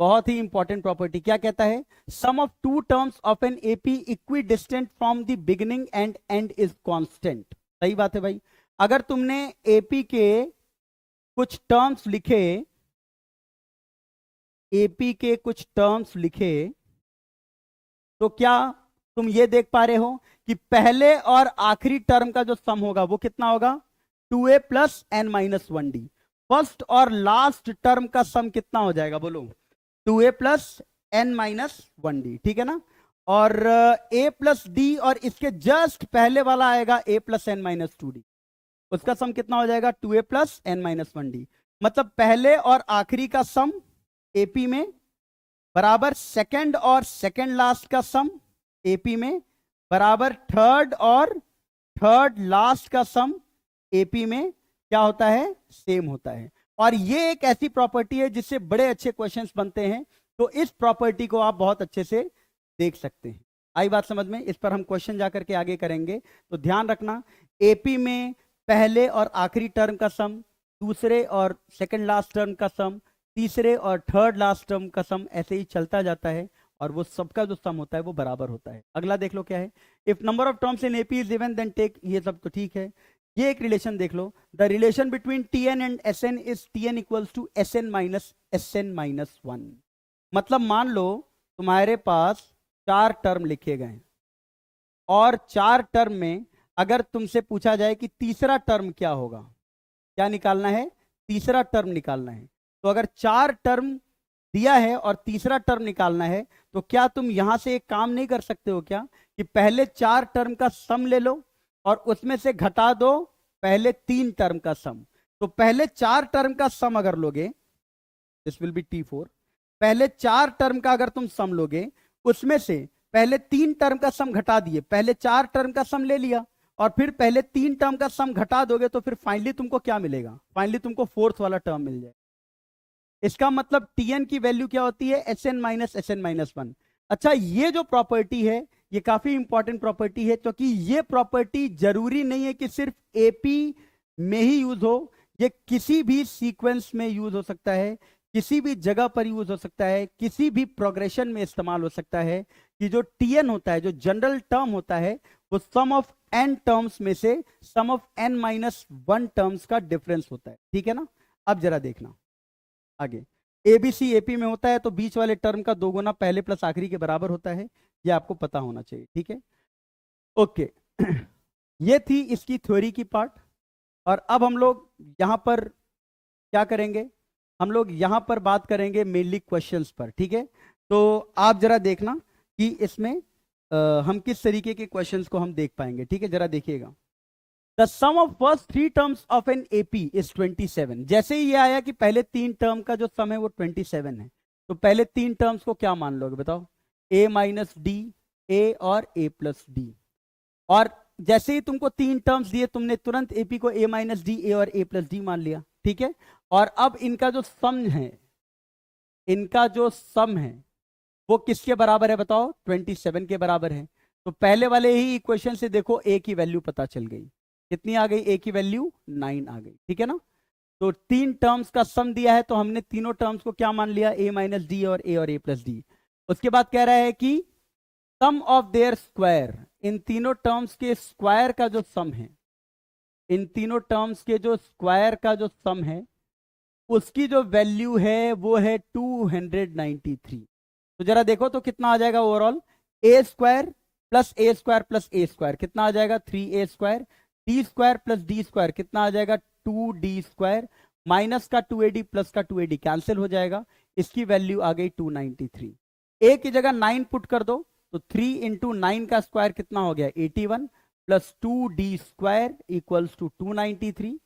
बहुत ही इंपॉर्टेंट प्रॉपर्टी। क्या कहता है, sum of 2 terms of an AP equidistant from the beginning and end is constant. सही बात है भाई, अगर तुमने AP के कुछ टर्म्स लिखे, AP के कुछ टर्म्स लिखे, तो क्या तुम ये देख पा रहे हो कि पहले और आखिरी टर्म का जो सम होगा वो कितना होगा, 2A plus n minus 1D। First और लास्ट टर्म का सम कितना हो जाएगा, बोलो 2A plus n minus 1D, ठीक है ना। और A प्लस डी और इसके जस्ट पहले वाला आएगा A plus n minus 2D, उसका सम कितना हो जाएगा 2A plus n minus 1D। मतलब पहले और आखिरी का सम AP में बराबर सेकंड और सेकंड लास्ट का सम AP में बराबर थर्ड और थर्ड लास्ट का सम एपी में क्या होता है, सेम होता है। और ये एक ऐसी प्रॉपर्टी है जिससे बड़े अच्छे क्वेश्चंस बनते हैं, तो इस प्रॉपर्टी को आप बहुत अच्छे से देख सकते हैं। आई बात समझ में? इस पर हम क्वेश्चन जाकर के आगे करेंगे, तो ध्यान रखना एपी में पहले और आखिरी टर्म का सम, दूसरे और सेकंड लास्ट टर्म का सम, तीसरे और थर्ड लास्ट टर्म का सम ऐसे ही चलता जाता है, और वो सबका जो सम होता है वो बराबर होता है। अगला देख लो क्या है, if number of terms in AP is even then take, ये सब तो ठीक है। ये एक रिलेशन देख लो, the relation between TN and SN is TN equals to SN minus 1। मतलब मान लो तुम्हारे पास 4 टर्म लिखे गए, और 4 टर्म में अगर तुमसे पूछा जाए कि तीसरा टर्म क्या होगा, क्या निकालना है, तीसरा टर्म निकालना है। तो अगर 4 टर्म दिया है और तीसरा टर्म निकालना है, तो क्या तुम यहां से एक काम नहीं कर सकते हो क्या, कि पहले 4 टर्म का सम ले लो और उसमें से घटा दो पहले 3 टर्म का सम। तो पहले 4 टर्म का सम अगर लोगे, दिस विल बी T4, पहले 4 टर्म का अगर तुम सम लोगे, उसमें से पहले 3 टर्म का सम घटा दिए, पहले 4 टर्म का सम ले लिया, और फिर पहले 3 टर्म का सम घटा दोगे, तो फिर फाइनली तुमको क्या मिलेगा, फाइनली तुमको फोर्थ वाला टर्म मिल जाए। इसका मतलब टीएन की वैल्यू क्या होती है, SN-SN-1। अच्छा, ये जो प्रॉपर्टी है ये काफी इंपॉर्टेंट प्रॉपर्टी है, क्योंकि ये प्रॉपर्टी जरूरी नहीं है कि सिर्फ एपी में ही यूज हो, ये किसी भी सीक्वेंस में यूज हो सकता है, किसी भी जगह पर यूज हो सकता है, किसी भी प्रोग्रेशन में इस्तेमाल हो सकता है, कि जो टीएन होता है, जो जनरल टर्म होता है, वो सम ऑफ एन टर्म्स में से सम ऑफ n-1 टर्म्स का डिफरेंस होता है। ठीक है ना? अब जरा देखना आगे, एबीसी एपी में होता है तो बीच वाले टर्म का 2 गुना पहले प्लस आखिरी के बराबर होता है, ये आपको पता होना चाहिए। ठीक है, ओके। ये थी इसकी थ्योरी की पार्ट, और अब हम लोग यहां पर क्या करेंगे, हम लोग यहां पर बात करेंगे मेनली क्वेश्चंस पर। ठीक है, तो आप जरा देखना कि इसमें हम किस तरीके के क्वेश्चंस को हम देख पाएंगे। ठीक है, जरा देखिएगा, the sum of first 3 terms of an AP is 27। जैसे ही ये आया कि पहले 3 टर्म का जो सम है वो 27 है, तो पहले 3 टर्म्स को क्या मान लोगे बताओ, a माइनस डी, ए और a प्लस डी। और जैसे ही तुमको 3 टर्म्स दिए, तुमने तुरंत एपी को a माइनस डी, ए और a प्लस डी मान लिया। ठीक है, और अब इनका जो सम है, इनका जो सम है वो किसके बराबर है बताओ, 27 के बराबर है। तो पहले वाले ही इक्वेशन से देखो a की वैल्यू पता चल गई, कितनी आ गई, a की वैल्यू 9 आ गई। ठीक है ना? तो 3 टर्म्स का सम दिया है, तो हमने तीनों टर्म्स को क्या मान लिया, a माइनस डी और a प्लस डी। उसके बाद कह रहा है कि सम ऑफ देयर स्क्वायर, इन तीनों टर्म्स के स्क्वायर का जो सम है, इन तीनों टर्म्स के जो स्क्वायर का जो सम है, उसकी जो वैल्यू है वो है 293। तो जरा देखो तो कितना आ जाएगा ओवरऑल, ए स्क्वायर प्लस ए स्क्वायर प्लस ए स्क्वायर कितना आ जाएगा, 3a square, D square plus D square कितना आ जाएगा, 2d स्क्वायर, माइनस का 2ad प्लस का 2ad कैंसिल हो जाएगा, इसकी वैल्यू आ गई 293। ए की जगह 9 पुट कर दो, तो 3 इंटू 9 का स्क्वायर कितना हो गया, 81 plus 2d square equals to 293,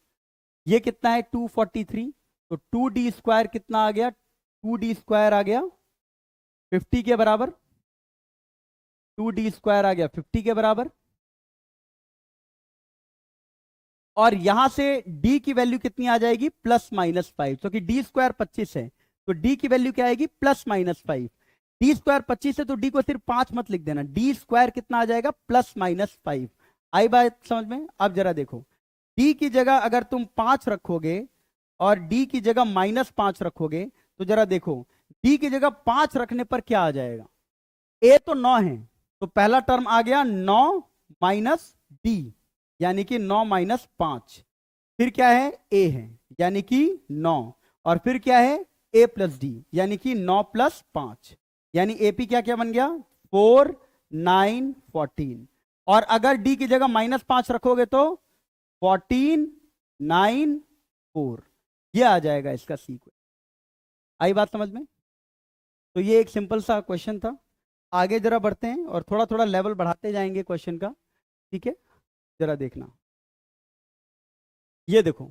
ये कितना है 243। तो 2d स्क्वायर कितना आ गया, 2d स्क्वायर आ गया 50 के बराबर, 2d स्क्वायर आ गया 50 के बराबर। और यहां से d की वैल्यू कितनी आ जाएगी, +-5, क्योंकि d स्क्वायर 25 है, तो d की वैल्यू क्या आएगी, +-5। d स्क्वायर 25 है तो d को सिर्फ 5 मत लिख देना, d स्क्वायर कितना आ जाएगा, +-5। आई बात समझ में? अब जरा देखो, d की जगह अगर तुम 5 रखोगे और d की जगह -5 रखोगे, तो जरा देखो d की जगह 5 रखने पर क्या आ जाएगा, a तो 9 है, तो पहला टर्म आ गया 9 माइनस d, यानी कि 9 माइनस 5, फिर क्या है a है यानी कि 9, और फिर क्या है a प्लस डी यानी कि 9 प्लस 5, यानी AP क्या क्या बन गया, 4 9 14। और अगर d की जगह -5 रखोगे तो 14 9 4, ये आ जाएगा इसका सीक्वेंस। आई बात समझ में? तो ये एक सिंपल सा क्वेश्चन था। आगे जरा बढ़ते हैं और थोड़ा थोड़ा लेवल बढ़ाते जाएंगे क्वेश्चन का। ठीक है, जरा देखना, ये देखो,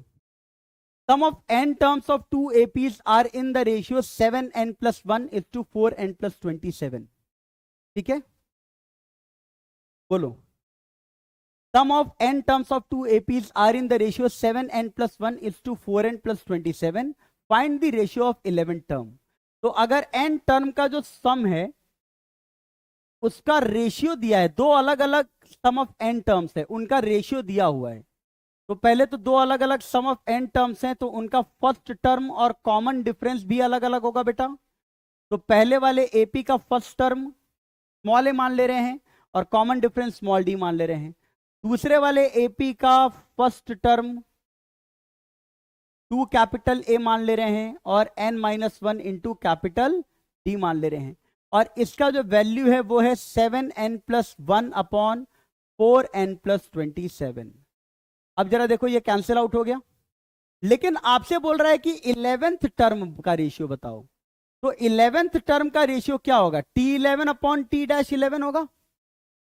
sum of n terms of 2 APs are in the ratio 7n+1 is to 4n+27। ठीक है, बोलो। Sum of n terms of two APs are in the ratio 7n plus 1 is to 4n plus 27. Find the ratio of 11 term. तो अगर n term का जो सम है उसका ratio दिया है, दो अलग अलग सम ऑफ n टर्म्स है, उनका रेशियो दिया हुआ है। तो पहले तो दो अलग अलग सम ऑफ n टर्म्स हैं, तो उनका फर्स्ट टर्म और कॉमन डिफरेंस भी अलग अलग होगा बेटा। तो पहले वाले एपी का फर्स्ट टर्म स्मॉल ए मान ले रहे हैं और कॉमन डिफरेंस स्मॉल डी मान ले रहे हैं। दूसरे वाले एपी का फर्स्ट टर्म 2 कैपिटल ए मान ले रहे हैं और n-1 इंटू कैपिटल डी मान ले रहे हैं, और इसका जो वैल्यू है वो है 7n plus 1 upon 4n plus 27। अब जरा देखो ये कैंसिल आउट हो गया, लेकिन आपसे बोल रहा है कि 11th टर्म का रेशियो बताओ। तो 11th टर्म का रेशियो क्या होगा? T11 अपॉन T-11 होगा।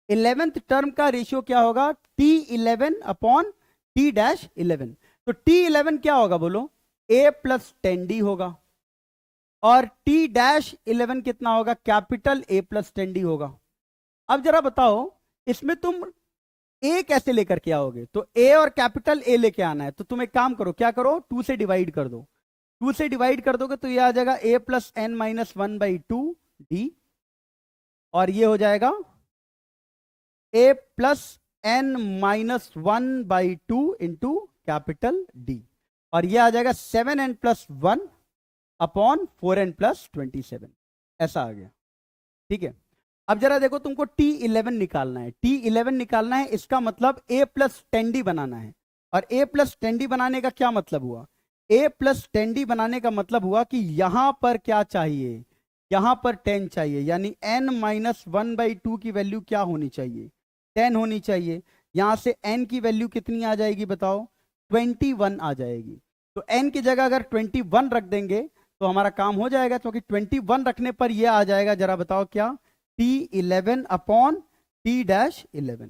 11th टर्म का रेशियो क्या होगा? T11 upon T-11। तो T11 क्या होगा बोलो? A प्लस 10D होगा, और T-11 कितना होगा? कैपिटल A प्लस 10D होगा। अब जरा बताओ इसमें तुम A कैसे लेकर के आओगे? तो A और कैपिटल A लेके आना है, तो तुम एक काम करो, क्या करो? 2 से डिवाइड कर दो। 2 से डिवाइड कर दोगे तो ये आ जाएगा A प्लस n-1/2D, और ये हो जाएगा A plus n-1/2 into capital D, और ये आ जाएगा 7n plus 1 upon 4n plus 27। ऐसा आ गया, ठीक है। अब जरा देखो तुमको T11 निकालना है। T11 निकालना है, इसका मतलब A प्लस 10D बनाना है, और A प्लस 10D बनाने का क्या मतलब हुआ? A प्लस 10D बनाने का मतलब हुआ कि यहां पर क्या चाहिए? यहां पर 10 चाहिए, यानी n-1/2 की वैल्यू क्या होनी चाहिए? 10 होनी चाहिए। यहां से n की वैल्यू कितनी आ जाएगी बताओ? 21 आ जाएगी। तो n की जगह अगर 21 रख देंगे तो हमारा काम हो जाएगा, क्योंकि 21 रखने पर यह आ जाएगा, जरा बताओ क्या? T11 अपॉन T-11,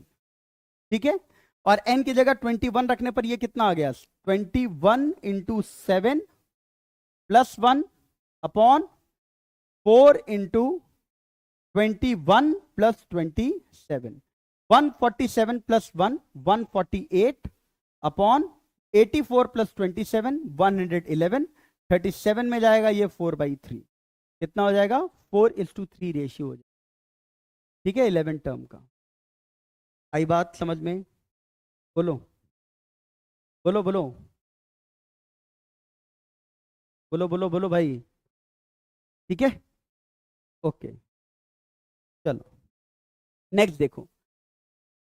ठीक है। और n की जगह 21 रखने पर यह कितना आ गया? 21 into 7 plus 1 upon 4 into 21 plus 27। 147 plus 1 148 upon 84 plus 27 111। 37 में जाएगा ये 4/3, कितना हो जाएगा? 4:3 रेशियो हो जाएगा, ठीक है, 11 टर्म का। आई बात समझ में? बोलो बोलो बोलो बोलो बोलो बोलो भाई, ठीक है, ओके। चलो नेक्स्ट देखो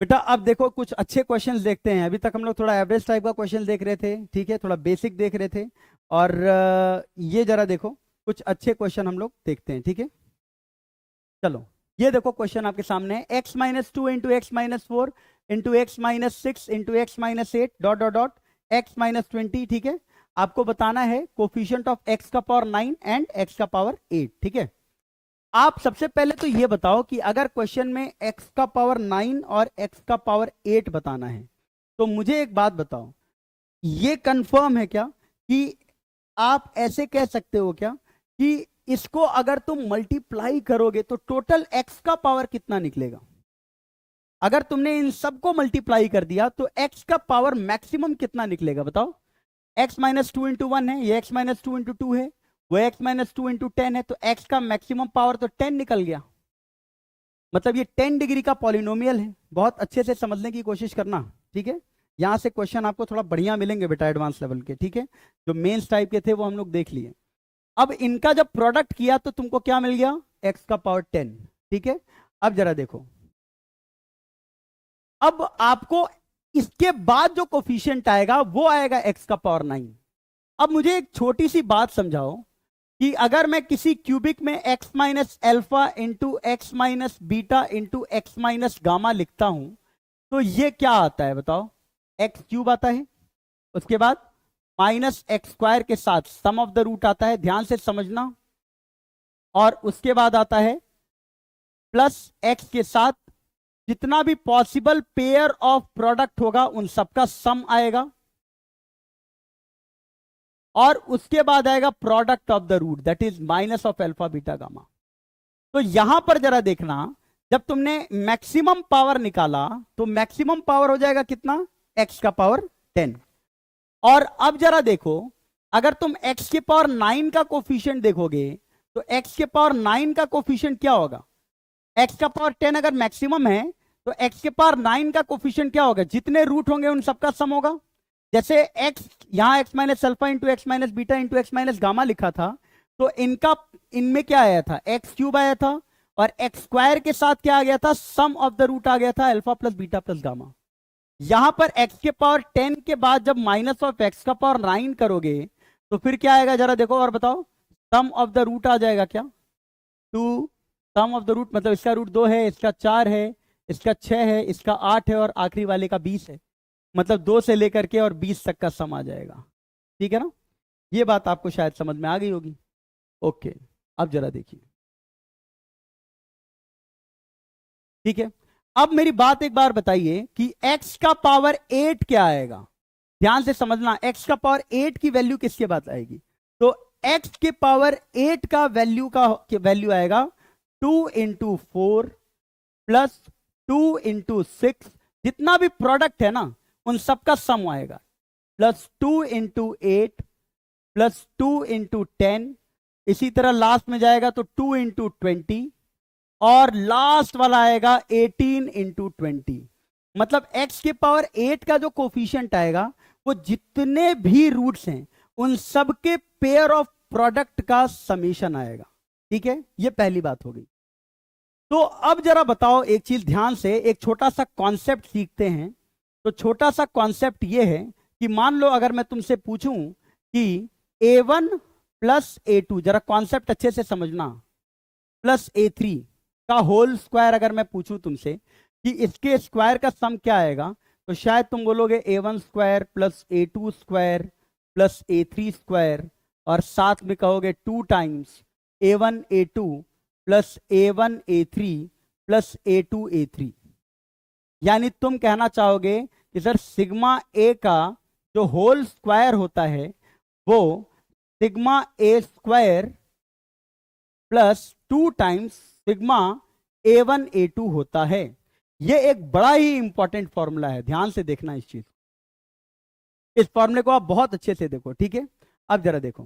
बेटा। अब देखो कुछ अच्छे क्वेश्चंस देखते हैं। अभी तक हम लोग थोड़ा एवरेज टाइप का क्वेश्चन देख रहे थे, ठीक है, थोड़ा बेसिक देख रहे थे, और ये जरा देखो कुछ अच्छे क्वेश्चन हम लोग देखते हैं, ठीक है। चलो ये देखो क्वेश्चन आपके सामने है, x-2 into x-4 into x-6 into x-8 dot dot dot x-20, ठीक है। आपको बताना है कोफिशिएंट ऑफ x का पावर 9 एंड x का पावर 8, ठीक है। आप सबसे पहले तो ये बताओ कि अगर क्वेश्चन में x का पावर 9 और x का पावर 8 बताना है, तो मुझे एक बात बताओ, ये कंफर्म है क्या कि आप ऐसे कह सकते हो क्या कि इसको अगर तुम मल्टीप्लाई करोगे तो टोटल x का पावर कितना निकलेगा? अगर तुमने इन सबको मल्टीप्लाई कर दिया तो x का पावर मैक्सिमम कितना निकलेगा बताओ? x-2 इंटू 1 है, ये x-2 इंटू 2 है, वो x-2 इंटू 10 है, तो x का मैक्सिमम पावर तो 10 निकल गया। मतलब ये 10 डिग्री का पॉलिनोमियल है। बहुत अच्छे से समझने की कोशिश करना, ठीक है। यहां से क्वेश्चन आपको थोड़ा बढ़िया मिलेंगे बेटा, एडवांस लेवल के, ठीक है। जो मेंस टाइप के थे वो हम लोग देख लिए। अब इनका जब प्रोडक्ट किया तो तुमको क्या मिल गया? x का पावर 10, ठीक है। अब जरा देखो, अब आपको इसके बाद जो कोफिशिएंट आएगा वो आएगा x का पावर 9। अब मुझे एक छोटी सी बात समझाओ कि अगर मैं किसी क्यूबिक में x minus alpha into x minus beta into x minus gamma लिखता हूं तो ये क्या आता है बताओ? एक्स क्यूब आता है, उसके बाद माइनस एक्स स्क्वायर के साथ सम ऑफ द रूट आता है, ध्यान से समझना, और उसके बाद आता है प्लस एक्स के साथ जितना भी पॉसिबल पेयर ऑफ प्रोडक्ट होगा उन सबका सम आएगा, और उसके बाद आएगा product of the root, that is minus of alpha beta gamma. तो यहां पर जरा देखना, जब तुमने मैक्सिमम पावर निकाला तो मैक्सिमम पावर हो जाएगा कितना, x का पावर 10। और अब जरा देखो, अगर तुम x के पावर 9 का कोफिशिएंट देखोगे तो x के पावर 9 का कोफिशिएंट क्या होगा, x का पावर 10 अगर मैक्सिमम है तो x के पावर 9 का कोफिशिएंट क्या होगा, जितने रूट होंगे उन सबका सम होगा। जैसे x यहां x minus alpha into x minus beta into x minus gamma लिखा था, तो इनमें क्या आया था, एक्स क्यूब आया था, और एक्स स्क्वायर के साथ क्या आ गया था, सम ऑफ द रूट आ गया था alpha plus beta plus gamma. यहां पर x के पावर 10 के बाद जब माइनस ऑफ x का पावर 9 करोगे तो फिर क्या आएगा, जरा देखो और बताओ, सम ऑफ द रूट आ जाएगा क्या, 2, सम ऑफ द रूट मतलब इसका रूट 2 है, इसका 4 है, इसका 6 है, इसका 8 है और आखिरी वाले का 20 है, मतलब 2 से लेकर के और 20 तक का सम आ जाएगा। ठीक है ना, ये बात आपको शायद समझ में आ गई होगी। ओके, अब जरा देखिए, ठीक है। अब मेरी बात एक बार बताइए कि x का पावर 8 क्या आएगा, ध्यान से समझना, x का पावर 8 की वैल्यू किसके बाद आएगी, तो x के पावर 8 का वैल्यू आएगा 2 इंटू 4 प्लस 2 इंटू 6, जितना भी प्रोडक्ट है ना उन सबका सम आएगा, प्लस 2 इंटू 8 प्लस 2 इंटू 10, इसी तरह लास्ट में जाएगा तो 2 इंटू 20 और लास्ट वाला आएगा 18 इंटू 20। मतलब x के पावर 8 का जो कोफिशिएंट आएगा वो जितने भी रूट्स हैं उन सब के पेयर ऑफ प्रोडक्ट का समेशन आएगा। ठीक है, ये पहली बात हो गई। तो अब जरा बताओ एक चीज ध्यान से, एक छोटा सा कॉन्सेप्ट सीखते हैं। तो छोटा सा कॉन्सेप्ट ये है कि मान लो अगर मैं तुमसे पूछूं कि a1 प्लस a2, जरा कॉन्सेप्ट अच्छे से समझना, प्लस a3 का होल स्क्वायर अगर मैं पूछूं तुमसे कि इसके स्क्वायर का सम क्या आएगा, तो शायद तुम बोलोगे a1 square plus a2 square plus a3 square, और साथ में कहोगे 2 times a1 a2 plus a1 a3 plus a2 a3। यानी तुम कहना चाहोगे कि सर सिग्मा ए का जो होल स्क्वायर होता है वो sigma A square plus 2 times sigma a1 a2 होता है। यह एक बड़ा ही इंपॉर्टेंट फॉर्मूला है, ध्यान से देखना इस चीज, इस फॉर्मूले को आप बहुत अच्छे से देखो। ठीक है, अब जरा देखो,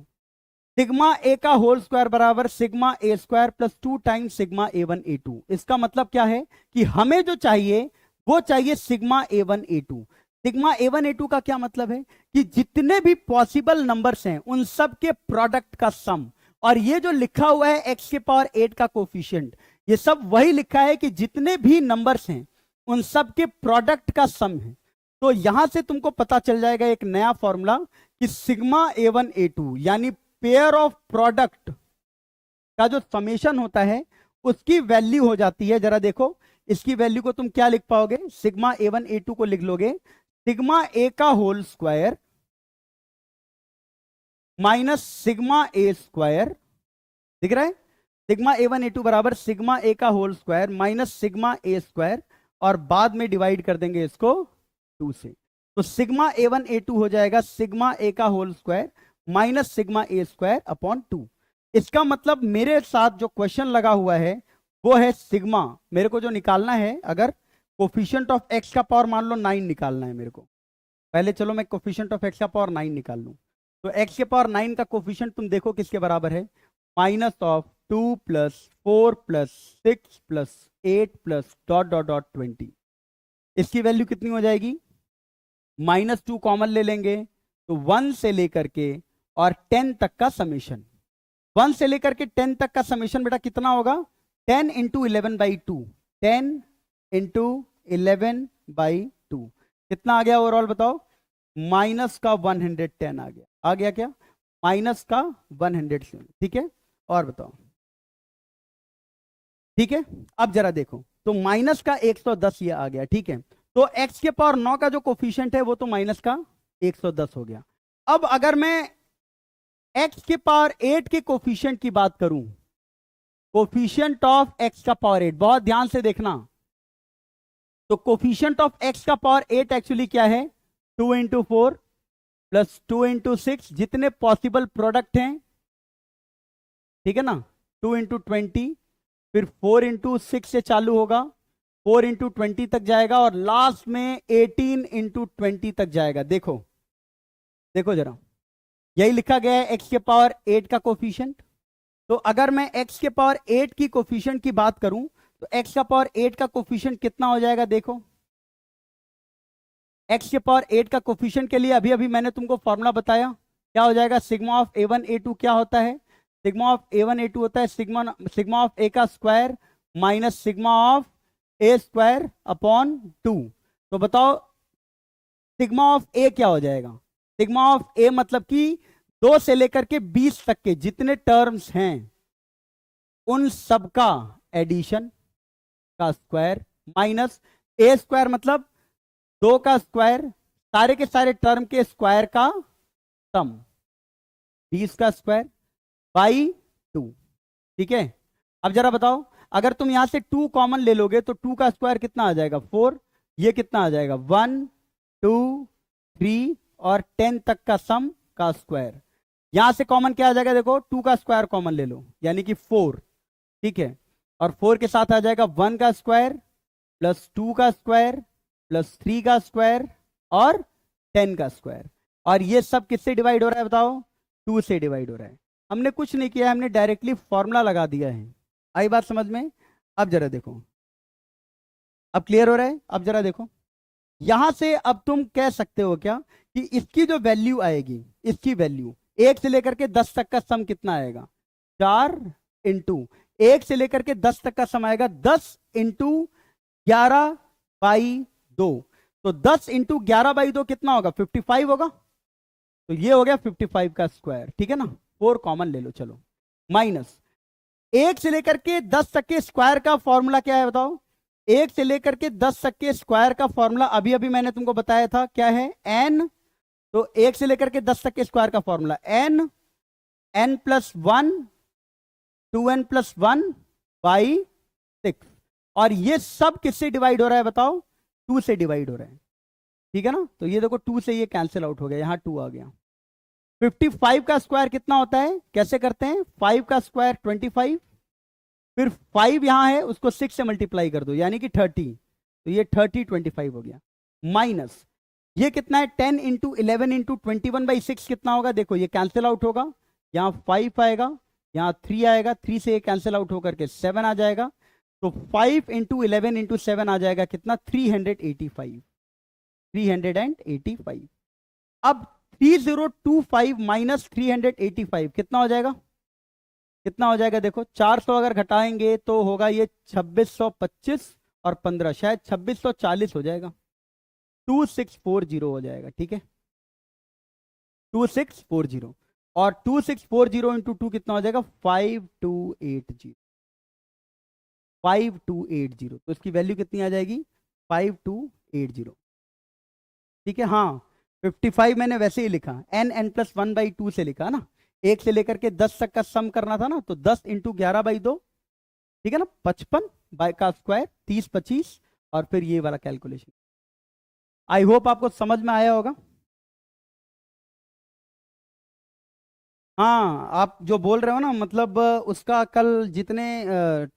सिग्मा ए का होल स्क्वायर बराबर sigma A square plus 2 times sigma a1 a2। इसका मतलब क्या है कि हमें जो चाहिए वो चाहिए sigma a1 a2। Sigma a1 a2 का क्या मतलब है कि जितने भी पॉसिबल नंबर्स हैं उन सब के प्रोडक्ट का सम, और ये जो लिखा हुआ है x के पावर 8 का कोफिशिएंट, ये सब वही लिखा है कि जितने भी नंबर्स हैं उन सब के प्रोडक्ट का सम है। तो यहां से तुमको पता चल जाएगा एक नया फॉर्मूला कि सिग्मा a1 a2 यानी पेयर ऑफ प्रोडक्ट का जो समेशन होता है उसकी वैल्यू हो जाती है, जरा देखो इसकी वैल्यू को तुम क्या लिख पाओगे, सिग्मा a1 a2 को लिख लोगे सिग्मा ए का whole square minus sigma A square, दिख रहा है, सिग्मा a1 a2 बराबर सिग्मा ए का whole square minus sigma A square, और बाद में डिवाइड कर देंगे इसको 2 से, तो सिग्मा a1 a2 हो जाएगा सिग्मा ए का whole square minus sigma A square upon 2। इसका मतलब मेरे साथ जो क्वेश्चन लगा हुआ है वो है सिग्मा, मेरे को जो निकालना है, अगर कोफिशिएंट ऑफ एक्स का पावर मान लो 9 निकालना है मेरे को, पहले चलो मैं कोफिशिएंट ऑफ एक्स का पावर 9 निकाल लूं, तो एक्स के पावर 9 का कोफिशिएंट तुम देखो किसके बराबर है, minus of 2 plus 4 plus 6 plus 8 plus dot dot dot 20। इसकी वैल्यू कितनी हो जाएगी, -2 कॉमन ले लेंगे तो 1 से लेकर के और 10 तक का समेशन, 1 से लेकर के 10 तक का समेशन बेटा कितना होगा, 10 इंटू 11/2, 10 इंटू 11/2 कितना आ गया ओवरऑल बताओ, माइनस का 110 आ गया क्या, माइनस का 107। ठीक है, और बताओ, ठीक है। अब जरा देखो, तो माइनस का 110 ये आ गया। ठीक है, तो x के पावर 9 का जो कोफिशिएंट है वो तो माइनस का 110 हो गया। अब अगर मैं x के पावर 8 के कोफिशिएंट की बात करूं, कोफिशिएंट ऑफ x का पावर 8, बहुत ध्यान से देखना, तो कोफिशिएंट ऑफ x का पावर 8 एक्चुअली क्या है, 2 इंटू 4 प्लस 2 इंटू 6, जितने पॉसिबल प्रोडक्ट हैं, ठीक है ना, 2 इंटू 20 फिर 4 × 6 से चालू होगा, 4 × 20 तक जाएगा, और लास्ट में 18 × 20 तक जाएगा। देखो देखो जरा, यही लिखा गया है x के पावर 8 का कोफिशिएंट। तो अगर मैं x के पावर 8 की कोफिशिएंट की बात करूं, तो x का पावर 8 का कोफिशिएंट कितना हो जाएगा? देखो, x के पावर 8 का कोफिशिएंट के लिए अभी अभी मैंने तुमको फॉर्मूला बताया, क्या हो जाएगा? सिग्मा ऑफ a1 a2 क्या होता है? सिग्मा ऑफ a1 a2 होता है सिग्मा सिग्मा ऑफ a का square minus sigma of a square upon 2। तो बताओ सिग्मा ऑफ a क्या हो जाएगा? सिग्मा ऑफ a मतलब कि 2 से लेकर के 20 तक के जितने टर्म्स हैं उन सबका एडिशन का स्क्वायर माइनस a स्क्वायर मतलब 2 का स्क्वायर, सारे के सारे टर्म के स्क्वायर का सम, 20 का स्क्वायर बाई 2। ठीक है, अब जरा बताओ, अगर तुम यहां से 2 कॉमन ले लोगे तो 2 का स्क्वायर कितना आ जाएगा? 4। ये कितना आ जाएगा? 1 2 3 और 10 तक का सम का स्क्वायर। यहां से कॉमन क्या आ जाएगा? देखो 2 का स्क्वायर कॉमन ले लो, यानी कि 4। ठीक है, और 4 के साथ आ जाएगा 1 का स्क्वायर प्लस 2 का स्क्वायर प्लस 3 का स्क्वायर और 10 का स्क्वायर। और ये सब किससे डिवाइड हो रहा है बताओ? 2 से डिवाइड हो रहा है। हमने कुछ नहीं किया, हमने डायरेक्टली फॉर्मूला लगा दिया है। आई बात समझ में? अब जरा देखो, अब क्लियर हो रहा है? अब जरा देखो, यहां से अब तुम कह सकते हो क्या कि इसकी जो वैल्यू आएगी, इसकी वैल्यू 1 से लेकर के 10 तक का सम कितना आएगा? 4 इंटू 1 से लेकर के 10 तक का सम आएगा 10 इंटू 11/2। तो 10 इंटू 11/2 कितना होगा? 55 होगा। तो ये हो गया 55 का स्क्वायर। ठीक है ना, 4 कॉमन ले लो, चलो, माइनस 1 से लेकर के 10 तक के स्क्वायर का फॉर्मूला क्या है बताओ? 1 से लेकर के 10 तक के स्क्वायर का फॉर्मूला अभी अभी मैंने तुमको बताया था, क्या है? n। तो 1 से लेकर के 10 तक के स्क्वायर का फॉर्मूला n प्लस 1 2n+1/6। और ये सब किससे डिवाइड हो रहा है बताओ? 2 से डिवाइड हो रहा है। ठीक है ना, तो ये देखो 2 से ये कैंसिल आउट हो गया, यहां 2 आ गया। 55 का स्क्वायर कितना होता है? कैसे करते हैं? 5 का स्क्वायर 25, फिर 5 यहां है उसको 6 से मल्टीप्लाई कर दो यानी कि 30। तो ये 30/25 हो गया, माइनस ये कितना है? 10 इंटू 11 इंटू 21/6 कितना होगा? देखो ये कैंसिल आउट होगा, यहाँ 5 आएगा, यहाँ 3 आएगा, 3 से ये कैंसिल आउट होकर के 7 आ जाएगा। तो 5 इंटू 11 इंटू 7 आ जाएगा कितना? 385। 385। अब 3025 माइनस 385 कितना हो जाएगा? कितना हो जाएगा? देखो 400 अगर घटाएंगे तो होगा ये 2625 और 15, शायद 2640 हो जाएगा, 2640 हो जाएगा। ठीक है, 2640। और 2640 इंटू 2 कितना हो जाएगा? 5280। 5280, तो इसकी वैल्यू कितनी आ जाएगी? 5280। ठीक है, हाँ 55 मैंने वैसे ही लिखा, n+1/2 से लिखा ना, 1 से लेकर के 10 तक का सम करना था ना, तो 10 इंटू 11/2, ठीक है ना, 55 का स्क्वायर 30 25, और फिर ये वाला कैलकुलेशन। आई होप आपको समझ में आया होगा। हाँ, आप जो बोल रहे हो ना, मतलब उसका कल जितने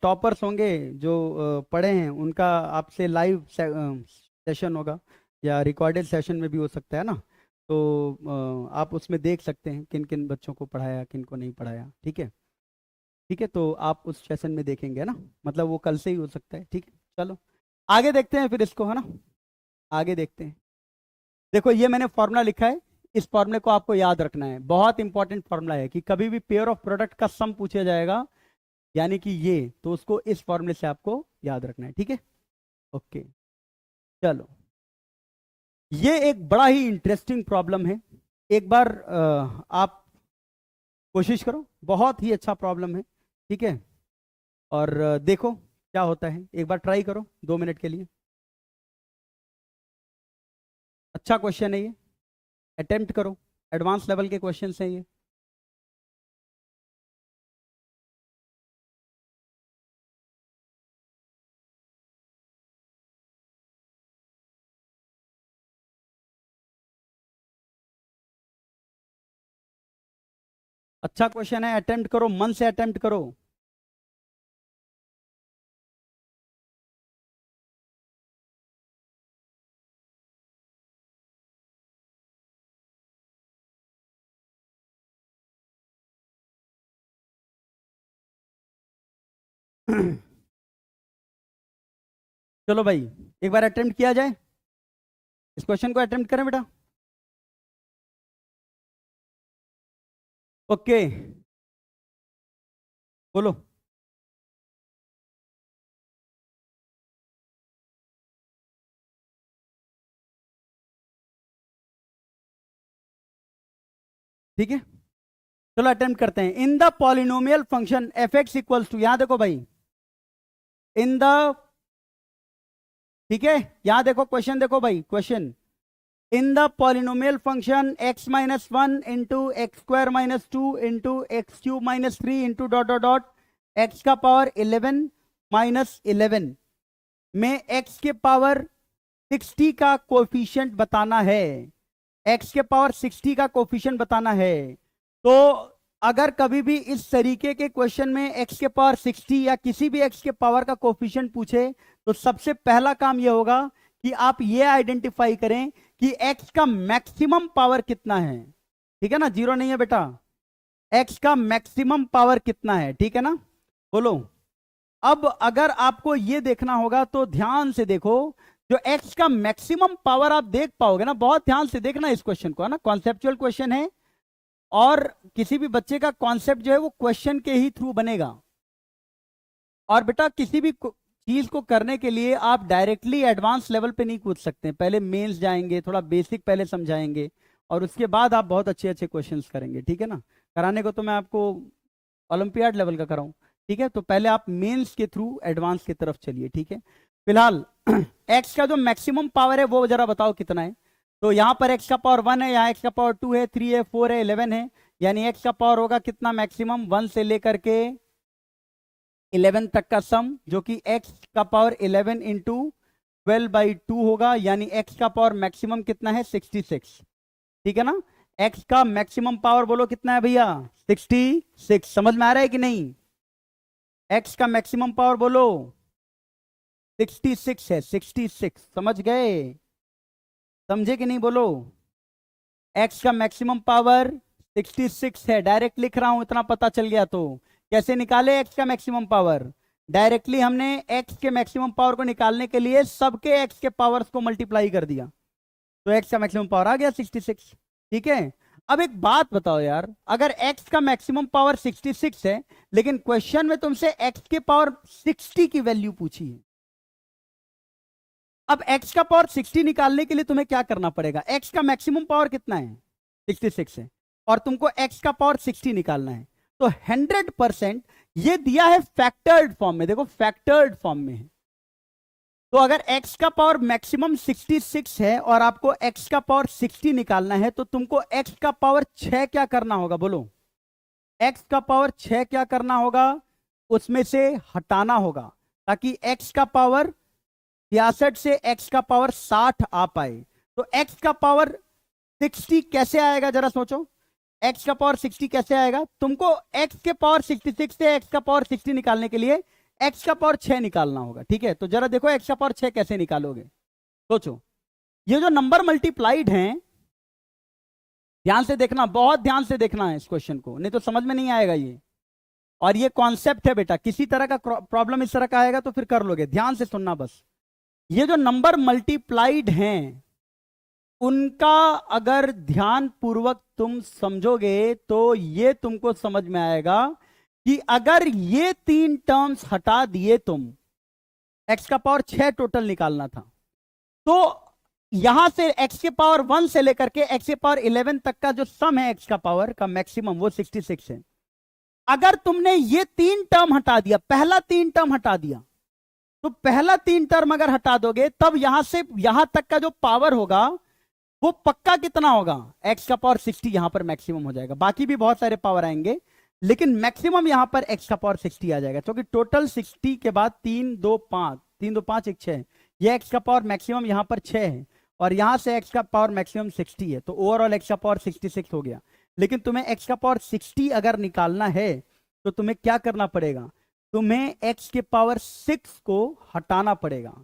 टॉपर्स होंगे जो पढ़े हैं उनका आपसे लाइव सेशन होगा, या रिकॉर्डेड सेशन में भी हो सकता है ना। तो आप उसमें देख सकते हैं किन किन बच्चों को पढ़ाया, किन को नहीं पढ़ाया। ठीक है, ठीक है, तो आप उस सेशन में देखेंगे ना, मतलब वो कल से ही हो सकता है। ठीक है, चलो आगे देखते हैं फिर इसको, है ना, आगे देखते हैं। देखो ये मैंने फॉर्मूला लिखा है, इस फॉर्मूले को आपको याद रखना है, बहुत इंपॉर्टेंट फॉर्मूला है कि कभी भी पेयर ऑफ प्रोडक्ट का सम पूछा जाएगा, यानी कि ये, तो उसको इस फॉर्मूले से आपको याद रखना है। ठीक है, ओके, चलो, ये एक बड़ा ही इंटरेस्टिंग प्रॉब्लम है। एक बार आप कोशिश करो, बहुत ही अच्छा प्रॉब्लम है। ठीक है, और देखो क्या होता है, एक बार ट्राई करो 2 मिनट के लिए। अच्छा क्वेश्चन है ये, अटेम्प्ट करो, एडवांस लेवल के क्वेश्चन हैं ये। अच्छा क्वेश्चन है, अटेम्प्ट करो, मन से अटेम्प्ट करो। चलो भाई, एक बार अटेम्प्ट किया जाए, इस क्वेश्चन को अटेम्प्ट करें बेटा। ओके, बोलो। ठीक है, चलो अटेम्प्ट करते हैं। In the polynomial function f x equals to, यहां देखो भाई, इन द, ठीक है, यहां देखो क्वेश्चन, देखो भाई question, in the polynomial function x minus one into x square minus two into x cube minus three into dot dot dot x का पावर 11 माइनस 11 में x के पावर 60 का कोफिशिएंट बताना है, x के पावर 60 का कोफिशिएंट बताना है। तो अगर कभी भी इस तरीके के क्वेश्चन में x के पावर 60 या किसी भी x के पावर का कोफिशिएंट पूछे, तो सबसे पहला काम यह होगा कि आप ये आइडेंटिफाई करें कि x का मैक्सिमम पावर कितना है। ठीक है ना, जीरो नहीं है बेटा, x का मैक्सिमम पावर कितना है, ठीक है ना, बोलो। अब अगर आपको ये देखना होगा तो ध्यान से देखो, जो x का मैक्सिमम पावर आप देख पाओगे ना, बहुत ध्यान से देखना इस क्वेश्चन को, है ना, कॉन्सेप्चुअल क्वेश्चन है, और किसी भी बच्चे का कॉन्सेप्ट जो है वो क्वेश्चन के ही थ्रू बनेगा। और बेटा किसी भी चीज को करने के लिए आप डायरेक्टली एडवांस लेवल पे नहीं कूद सकते, पहले मेंस जाएंगे, थोड़ा बेसिक पहले समझाएंगे, और उसके बाद आप बहुत अच्छे अच्छे क्वेश्चंस करेंगे। ठीक है ना, कराने को तो मैं आपको ओलंपियाड लेवल का कराऊं, ठीक है, तो पहले आप मेंस के थ्रू एडवांस की तरफ चलिए। ठीक है, फिलहाल एक्स का जो मैक्सिमम पावर है वो जरा बताओ कितना है। तो यहां पर एक्स का पावर 1 है, यहाँ एक्स का पावर 2 है, 3 है, 4 है, 11 है, यानी एक्स का पावर होगा कितना मैक्सिमम, 1 से लेकर के 11 तक का सम, जो कि x का पावर 11 इंटू 12/2 होगा, यानी x का पावर मैक्सिमम कितना है, 66। ठीक है ना, x का मैक्सिमम पावर बोलो कितना है भैया, 66। समझ में आ रहा है कि नहीं, x का मैक्सिमम पावर बोलो 66 है, 66, समझ गए, समझे कि नहीं, बोलो। x का मैक्सिमम पावर 66 है, डायरेक्ट लिख रहा हूं, इतना पता चल गया तो। कैसे निकाले x का मैक्सिमम पावर, डायरेक्टली हमने x के मैक्सिमम पावर को निकालने के लिए सबके x के पावर्स को मल्टीप्लाई कर दिया, तो x का मैक्सिमम पावर आ गया 66। ठीक है, अब एक बात बताओ यार, अगर x का मैक्सिमम पावर 66 है, लेकिन क्वेश्चन में तुमसे x के पावर 60 की वैल्यू पूछी है, अब x का पावर 60 निकालने के लिए तुम्हें क्या करना पड़ेगा, x का मैक्सिमम पावर कितना है, 66 है, और तुमको x का पावर 60 निकालना है, तो 100% ये दिया है फैक्टर्ड फॉर्म में, देखो फैक्टर्ड फॉर्म में है। तो अगर x का पावर मैक्सिमम 66 है और आपको x का पावर 60 निकालना है, तो तुमको x का पावर 6 क्या करना होगा, बोलो, x का पावर 6 क्या करना होगा, उसमें से हटाना होगा, ताकि x का पावर 66 से x का पावर 60 आ पाए। तो x का पावर 60 कैसे आएगा, जरा सोचो, x का पावर 60 कैसे आएगा, तुमको x के पावर 66 से x का पावर 60 निकालने के लिए x का पावर 6 निकालना होगा। ठीक है, तो जरा देखो x का पावर 6 कैसे निकालोगे, सोचो। ये जो नंबर मल्टीप्लाइड हैं, ध्यान से देखना, बहुत ध्यान से देखना है इस क्वेश्चन को, नहीं तो समझ में नहीं आएगा ये। और ये कॉन्सेप्ट है बेटा, किसी तरह का प्रॉब्लम इस तरह का आएगा तो फिर कर लोगे, ध्यान से सुनना बस। ये जो नंबर मल्टीप्लाइड हैं, उनका अगर ध्यान पूर्वक तुम समझोगे तो ये तुमको समझ में आएगा कि अगर ये 3 टर्म्स हटा दिए तुम, x का पावर 6 टोटल निकालना था, तो यहां से x के पावर 1 से लेकर के x के पावर 11 तक का जो सम है x का पावर का मैक्सिमम, वो 66 है। अगर तुमने ये 3 टर्म हटा दिया, पहला 3 टर्म हटा दिया, तो पहला 3 टर्म अगर हटा दोगे, तब यहां से यहां तक का जो पावर होगा वो पक्का कितना होगा, x का पावर 60 यहां पर मैक्सिमम हो जाएगा। बाकी भी बहुत सारे पावर आएंगे, लेकिन मैक्सिमम यहां पर x का पावर 60 आ जाएगा, क्योंकि टोटल 60 के बाद 3 2 5, 3 2 5 1 6, ये x का पावर मैक्सिमम यहां पर 6 है, और यहां से x का पावर मैक्सिमम 60 है, तो ओवरऑल x का पावर 66 हो गया। लेकिन तुम्हें x का पावर 60 अगर निकालना है, तो तुम्हें क्या करना पड़ेगा, तुम्हें x के पावर 6 को हटाना पड़ेगा।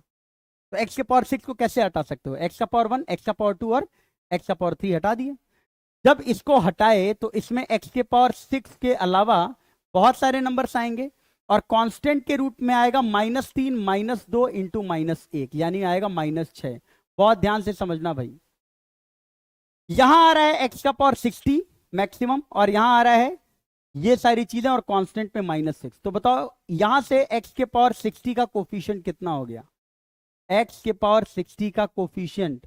तो x के पावर 6 को कैसे हटा सकते हो, x का पावर 1, x का पावर 2 और x का पावर 3 हटा दिए। जब इसको हटाए तो इसमें x के पावर 6 के अलावा बहुत सारे नंबर्स आएंगे, और कांस्टेंट के रूप में आएगा -3 -2 इंटू -1, यानी आएगा -6। बहुत ध्यान से समझना भाई, यहां आ रहा है x का पावर 60 मैक्सिमम, और यहां आ रहा है ये सारी चीजें और कांस्टेंट में -6। तो बताओ यहां से x के पावर 60 का कोफिशिएंट कितना हो गया? x के पावर 60 का कोफिशिएंट,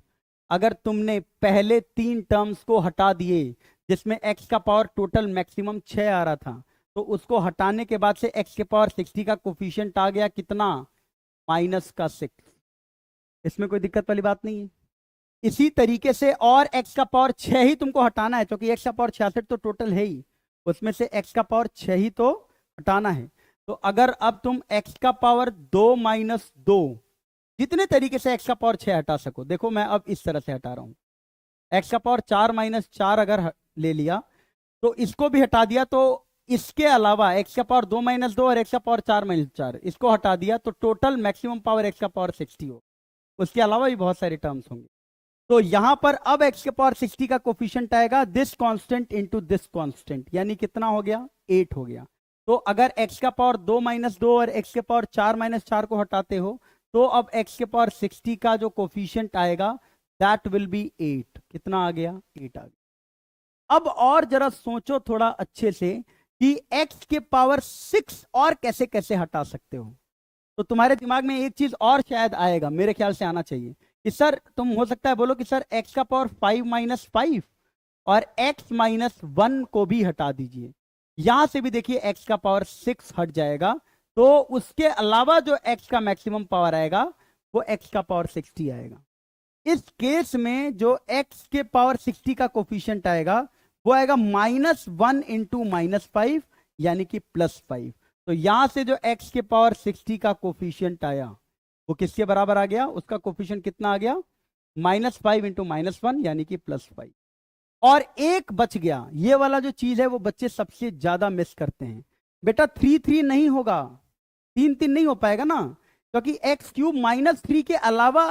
अगर तुमने पहले 3 टर्म्स को हटा दिए जिसमें x का पावर टोटल मैक्सिमम 6 आ रहा था, तो उसको हटाने के बाद से x के पावर 60 का कोफिशिएंट आ गया कितना? -6। इसमें कोई दिक्कत वाली बात नहीं है। इसी तरीके से और x का पावर 6 ही तुमको हटाना है, क्योंकि x का पावर 66 तो टोटल है ही, उसमें से x का पावर 6 ही तो हटाना है। तो अगर अब तुम x का पावर 2 - 2, जितने तरीके से x का पावर 6 हटा सको, देखो मैं अब इस तरह से हटा रहा हूं। x का पावर 4 - 4 अगर ले लिया तो इसको भी हटा दिया, तो इसके अलावा x का पावर 2 - 2 और x का पावर 4 - 4 इसको हटा दिया, तो टोटल मैक्सिमम पावर x का पावर 60 हो। उसके अलावा भी बहुत सारे टर्म्स होंगे। तो यहां पर अब x के पावर 60 का कोफिशिएंट आएगा this constant into this constant, यानी कितना हो गया? 8 हो गया। तो अगर x का पावर 2 - 2 और x के पावर 4 - 4 को हटाते हो, तो अब x के पावर 60 का जो कोफिशिएंट आएगा दैट विल बी 8। कितना आ गया? 8 आ गया। अब और जरा सोचो थोड़ा अच्छे से कि x के पावर 6 और कैसे कैसे हटा सकते हो। तो तुम्हारे दिमाग में एक चीज और शायद आएगा, मेरे ख्याल से आना चाहिए कि सर, तुम हो सकता है बोलो कि सर x का पावर 5 - 5 और x -1 को भी हटा दीजिए। यहां से भी देखिए x का पावर 6 हट जाएगा, तो उसके अलावा जो x का मैक्सिमम पावर आएगा वो x का पावर 60 आएगा। इस केस में जो x के पावर 60 का कोफिशिएंट आएगा वो आएगा -1 इंटू -5, यानी कि +5। तो यहां से जो x के पावर 60 का कोफिशिएंट आया वो किसके बराबर आ गया? उसका कोफिशिएंट कितना आ गया? -5 इंटू -1, यानी कि +5। और एक बच गया, ये वाला जो चीज है वो बच्चे सबसे ज्यादा मिस करते हैं। बेटा 3 3 नहीं होगा, 3 3 नहीं हो पाएगा ना, क्योंकि x³ -3 के अलावा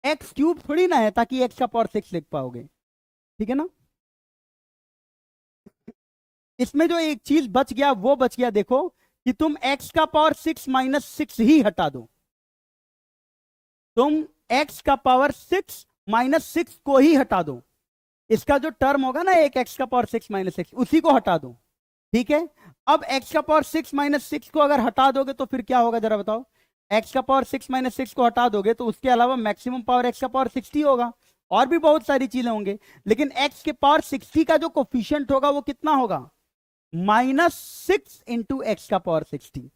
x³ थोड़ी ना है ताकि x का पावर 6 लिख पाओगे। ठीक है ना? इसमें जो एक चीज बच गया वो बच गया, देखो कि तुम x का पावर 6 -6 ही हटा दो, तुम x का पावर 6 -6 को ही हटा दो। इसका जो टर्म होगा ना एक x का पावर 6 -6, उसी को हटा दो। ठीक है? अब x का पावर 6 -6 को अगर हटा दोगे तो फिर क्या होगा जरा बताओ? x का पावर 6 -6 को हटा दोगे तो उसके अलावा मैक्सिमम पावर x का पावर 60 होगा, और भी बहुत सारी चीजें होंगे, लेकिन x के पावर 60 का जो कोफिशिएंट होगा वो कितना होगा? -6 इंटू x का पावर 60,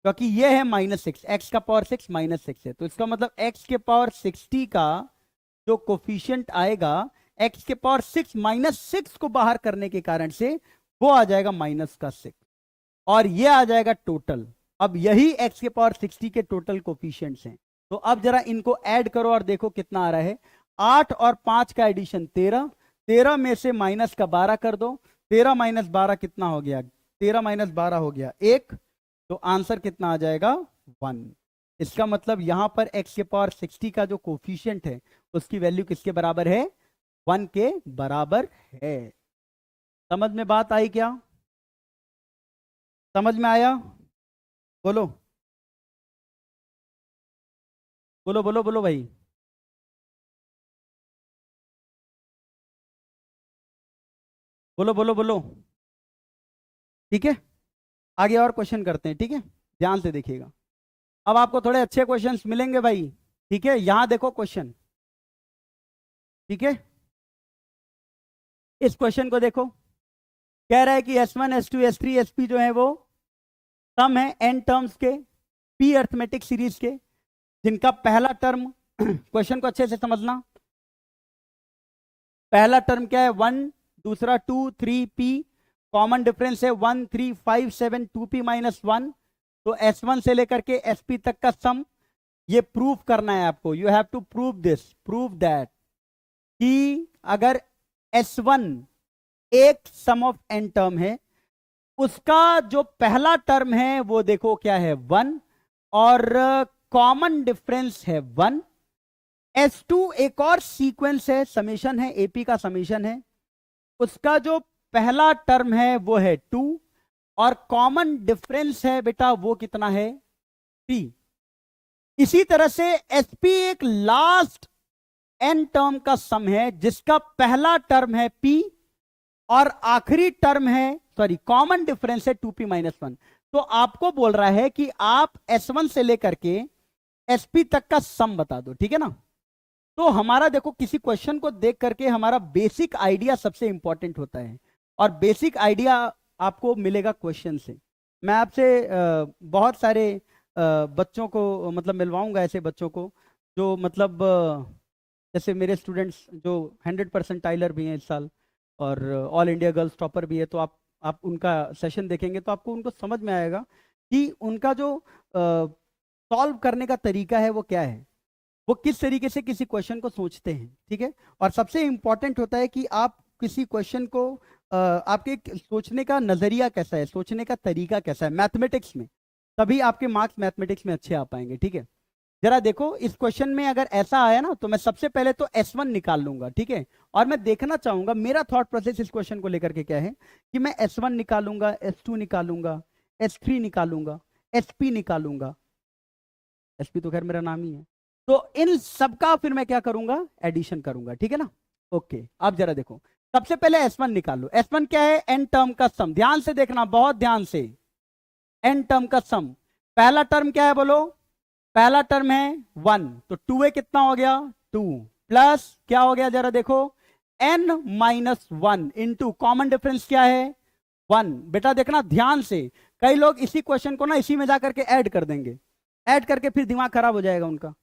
क्योंकि ये है -6, x का पावर 6 -6 है, तो इसका मतलब x के पावर 60 का जो कोफिशिएंट आएगा x के पावर 6 -6 को बाहर करने के कारण से वो आ जाएगा -6, और ये आ जाएगा टोटल। अब यही x के पावर 60 के टोटल कोफिशिएंट्स हैं। तो अब जरा इनको ऐड करो और देखो कितना आ रहा है। 8 और 5 का एडिशन 13, 13 में से माइनस का 12 कर दो, 13 - 12 कितना हो गया? 13 - 12 हो गया 1, तो आंसर कितना आ जाएगा? 1। इसका मतलब यहां पर x के पावर 60 का जो कोफिशिएंट है उसकी वैल्यू किसके बराबर है? 1 के बराबर है। समझ में बात आई क्या? समझ में आया? बोलो बोलो बोलो बोलो भाई। बोलो बोलो बोलो। ठीक है, आगे और क्वेश्चन करते हैं। ठीक है, ध्यान से देखिएगा, अब आपको थोड़े अच्छे क्वेश्चंस मिलेंगे भाई। ठीक है, यहां देखो क्वेश्चन। ठीक है, इस क्वेश्चन को देखो, कह रहा है कि S1 S2 S3 SP जो है वो सम है n टर्म्स के p अर्थमेटिक सीरीज के, जिनका पहला टर्म क्वेश्चन को अच्छे से समझना, पहला टर्म क्या है? 1, दूसरा 2 3 p, कॉमन डिफरेंस है 1 3 5 7 2p -1। तो S1 से लेकर के SP तक का सम ये प्रूव करना है आपको। You have to prove this, prove that कि अगर S1 एक सम ऑफ n टर्म है, उसका जो पहला टर्म है वो देखो क्या है? 1, और कॉमन डिफरेंस है 1। S2 एक और सीक्वेंस है, समेशन है, AP का समेशन है, उसका जो पहला टर्म है वो है 2, और कॉमन डिफरेंस है बेटा वो कितना है, p। इसी तरह से sp एक लास्ट n टर्म का सम है जिसका पहला टर्म है p और आखिरी टर्म है, सॉरी, कॉमन डिफरेंस है 2p-1। तो आपको बोल रहा है कि आप s1 से लेकर के sp तक का सम बता दो, ठीक है ना। तो हमारा देखो किसी क्वेश्चन को देख करके हमारा बेसिक आइडिया सबसे इंपॉर्टेंट होता है, और बेसिक आइडिया आपको मिलेगा क्वेश्चन से। मैं आपसे बहुत सारे बच्चों को मतलब मिलवाऊंगा, ऐसे बच्चों को जो मतलब जैसे मेरे स्टूडेंट्स जो 100% टाइलर भी हैं इस साल और ऑल इंडिया गर्ल्स टॉपर भी है, तो आप उनका सेशन देखेंगे तो आपको उनको समझ में आएगा कि उनका जो सॉल्व करने का तरीका है वो क्या है, वो किस तरीके से किसी क्वेश्चन को सोचते हैं, ठीक है। और सबसे इंपॉर्टेंट होता है कि आप किसी क्वेश्चन को आपके सोचने का नजरिया कैसा है, सोचने का तरीका कैसा है मैथमेटिक्स में, तभी आपके मार्क्स मैथमेटिक्स में अच्छे आ पाएंगे, ठीक है। जरा देखो इस क्वेश्चन में अगर ऐसा आया ना तो मैं सबसे पहले तो S1 निकाल लूंगा, ठीक है। और मैं देखना चाहूंगा मेरा थॉट प्रोसेस इस क्वेश्चन को लेकर के क्या है कि मैं S1 निकालूंगा, S2 निकालूंगा, S3 निकालूंगा, SP निकालूंगा, SP तो खैर मेरा नाम ही है। तो इन सबका फिर मैं क्या करूंगा, एडिशन करूंगा, ठीक है ना। ओके, अब जरा देखो सबसे पहले S1 निकाल लो। S1 क्या है, n टर्म का सम। ध्यान से देखना, बहुत ध्यान से, n टर्म का सम। पहला टर्म क्या है बोलो, पहला टर्म है 1, तो 2a कितना हो गया 2, प्लस क्या हो गया जरा देखो n-1 इंटू कॉमन डिफरेंस क्या है 1। बेटा देखना ध्यान से, कई लोग इसी क्वेश्चन को ना इसी में जाकर के ऐड कर देंगे, ऐड करके फिर दिमाग खराब हो जाएगा उनका।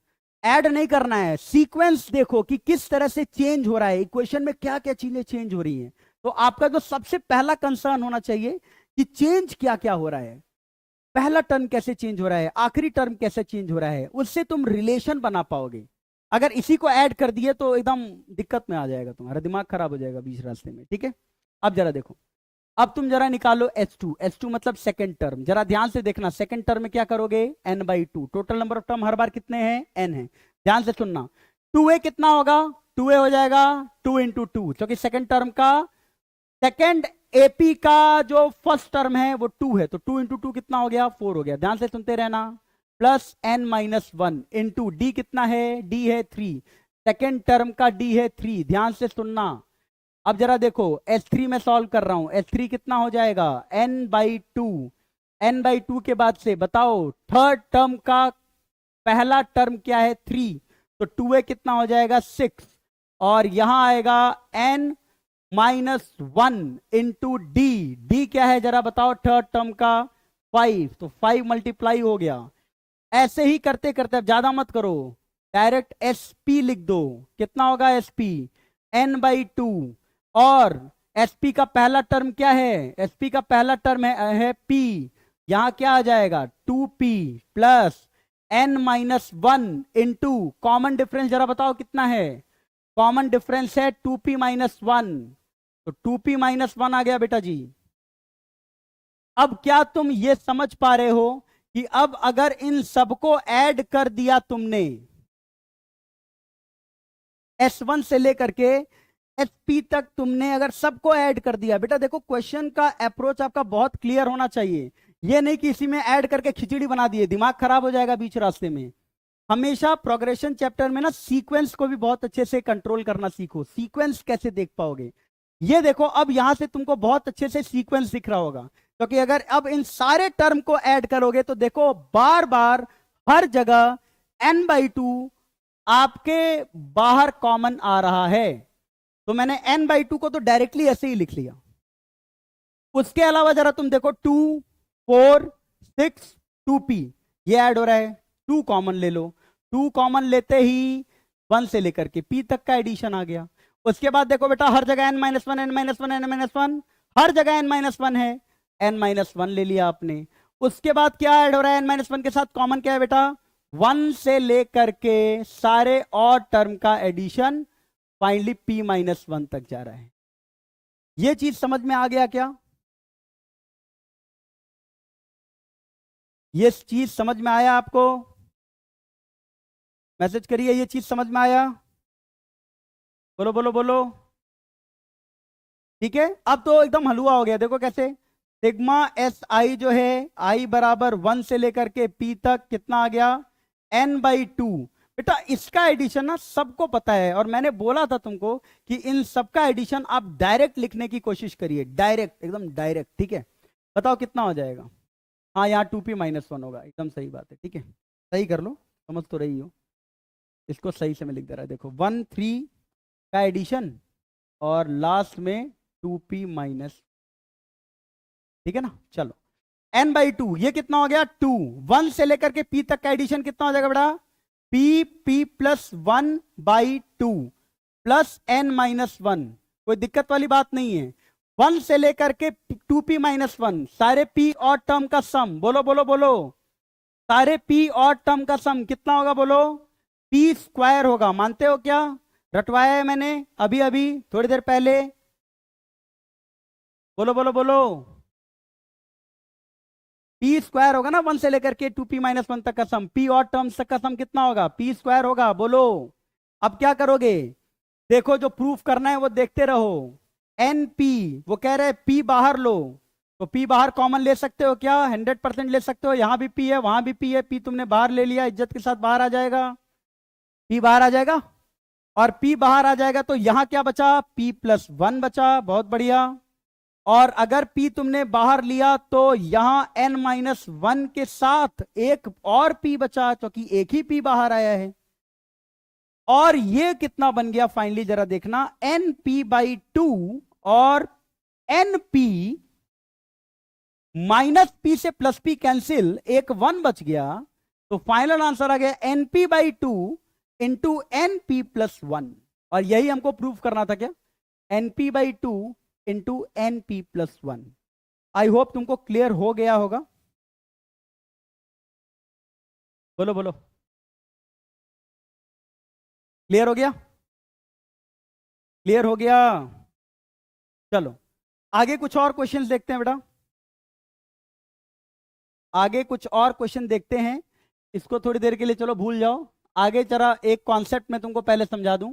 ऐड नहीं करना है, सीक्वेंस देखो कि किस तरह से चेंज हो रहा है, इक्वेशन में क्या क्या चीजें चेंज हो रही हैं। तो आपका जो सबसे पहला कंसर्न होना चाहिए कि चेंज क्या क्या हो रहा है, पहला टर्म कैसे चेंज हो रहा है, आखिरी टर्म कैसे चेंज हो रहा है, उससे तुम रिलेशन बना पाओगे। अगर इसी को ऐड कर दिए तो एकदम दिक्कत में आ जाएगा, तुम्हारा दिमाग खराब हो जाएगा बीच रास्ते में, ठीक है। अब जरा देखो, अब तुम जरा निकालो S2। S2 मतलब सेकंड टर्म। जरा ध्यान से देखना, सेकंड टर्म में क्या करोगे n/2। Total number of term हर बार कितने हैं, n है। ध्यान से सुनना, 2a कितना होगा, 2a हो जाएगा 2 × 2, क्योंकि सेकंड टर्म का सेकंड AP का जो फर्स्ट टर्म है वो 2 है, तो 2 × 2 कितना हो गया 4 हो गया। ध्यान से सुनते रहना, प्लस n-1 इंटू d कितना है, d है 3, सेकंड टर्म का d है 3। ध्यान से सुनना, अब जरा देखो S3 में सॉल्व कर रहा हूं, S3 कितना हो जाएगा n/2। n/2 के बाद से बताओ थर्ड टर्म का पहला टर्म क्या है 3, तो 2a कितना हो जाएगा 6, और यहां आएगा n-1 इंटू d क्या है जरा बताओ, थर्ड टर्म का 5, तो 5 मल्टीप्लाई हो गया। ऐसे ही करते करते, अब ज्यादा मत करो, डायरेक्ट SP लिख दो, कितना होगा SP n/2, और SP का पहला टर्म क्या है, SP का पहला टर्म है P, यहां क्या आ जाएगा 2p plus n-1 into common difference जरा बताओ कितना है, कॉमन डिफरेंस है 2p-1, तो 2p-1 आ गया बेटा जी। अब क्या तुम ये समझ पा रहे हो कि अब अगर इन सबको ऐड कर दिया तुमने, S1 से लेकर के SP तक तुमने अगर सबको ऐड कर दिया, बेटा देखो क्वेश्चन का अप्रोच आपका बहुत क्लियर होना चाहिए, ये नहीं कि इसी में ऐड करके खिचड़ी बना दिए, दिमाग खराब हो जाएगा बीच रास्ते में। हमेशा प्रोग्रेशन चैप्टर में ना सीक्वेंस को भी बहुत अच्छे से कंट्रोल करना सीखो। सीक्वेंस कैसे देख पाओगे, ये देखो, अब यहां से तुमको बहुत अच्छे से सीक्वेंस दिख रहा होगा, क्योंकि अगर अब इन सारे टर्म को ऐड करोगे तो देखो बार बार हर जगह n/2 आपके बाहर कॉमन आ रहा है, तो मैंने n/2 को तो डायरेक्टली ऐसे ही लिख लिया। उसके अलावा जरा तुम देखो 2, 4, 6, 2p ये ऐड हो रहा है, 2 कॉमन ले लो, 2 कॉमन लेते ही 1 से लेकर के p तक का एडिशन आ गया। उसके बाद देखो बेटा हर जगह n-1 n-1 n-1 हर जगह n-1 है, n-1 ले लिया आपने। उसके बाद क्या ऐड हो रहा है n-1 के साथ, कॉमन क्या है बेटा 1 से लेकर के सारे और टर्म का एडिशन, फाइनली p-1 तक जा रहा है। ये चीज समझ में आ गया क्या, ये चीज समझ में आया आपको, मैसेज करिए ये चीज समझ में आया, बोलो बोलो बोलो। ठीक है, अब तो एकदम हलवा हो गया, देखो कैसे सिग्मा एस आई जो है आई बराबर 1 से लेकर के पी तक कितना आ गया, n/2। बेटा इसका एडिशन ना सबको पता है, और मैंने बोला था तुमको कि इन सबका एडिशन आप डायरेक्ट लिखने की कोशिश करिए, डायरेक्ट, एकदम डायरेक्ट, ठीक है। बताओ कितना हो जाएगा। हाँ यहाँ 2p-1 होगा, एकदम सही बात है, ठीक है, सही कर लो, समझ तो रही हो। इसको सही से मैं लिख दे रहा है, देखो 1 3 का एडिशन और लास्ट में 2p-, ठीक है ना। चलो n/2 ये कितना हो गया 2, 1 से लेकर के p तक का एडिशन कितना हो जाएगा बेटा, p+1/2 प्लस n-1। कोई दिक्कत वाली बात नहीं है। 1 से लेकर के 2p-1 सारे p और टर्म का सम, बोलो बोलो बोलो, सारे p और टर्म का सम कितना होगा बोलो, p² होगा। मानते हो क्या, रटवाया है मैंने अभी अभी थोड़ी देर पहले, बोलो बोलो बोलो। p² होगा ना 1 से लेकर के 2p-1 तक का सम, p और टर्म्स तक का सम कितना होगा, p² होगा, बोलो। अब क्या करोगे, देखो जो प्रूफ करना है वो देखते रहो। np वो कह रहे हैं p बाहर लो, तो p बाहर कॉमन ले सकते हो क्या, 100% ले सकते हो। यहां भी p है, वहां भी p है, p तुमने बाहर ले लिया, इज्जत के साथ बाहर आ जाएगा, p बाहर आ जाएगा, और p बाहर आ जाएगा तो यहां क्या बचा, p+1 बचा, बहुत बढ़िया। और अगर p तुमने बाहर लिया तो यहां n-1 के साथ एक और p बचा, क्योंकि एक ही p बाहर आया है। और ये कितना बन गया फाइनली, जरा देखना, np/2 और np -p से +p कैंसिल, एक 1 बच गया, तो फाइनल आंसर आ गया np/2 इंटू np+1। और यही हमको प्रूफ करना था क्या, np/2 into np+1। I hope तुमको क्लियर हो गया होगा, बोलो बोलो, क्लियर हो गया, क्लियर हो गया। चलो आगे कुछ और क्वेश्चंस देखते हैं बेटा, आगे कुछ और क्वेश्चन देखते हैं। इसको थोड़ी देर के लिए चलो भूल जाओ, आगे जरा एक कॉन्सेप्ट में तुमको पहले समझा दूं।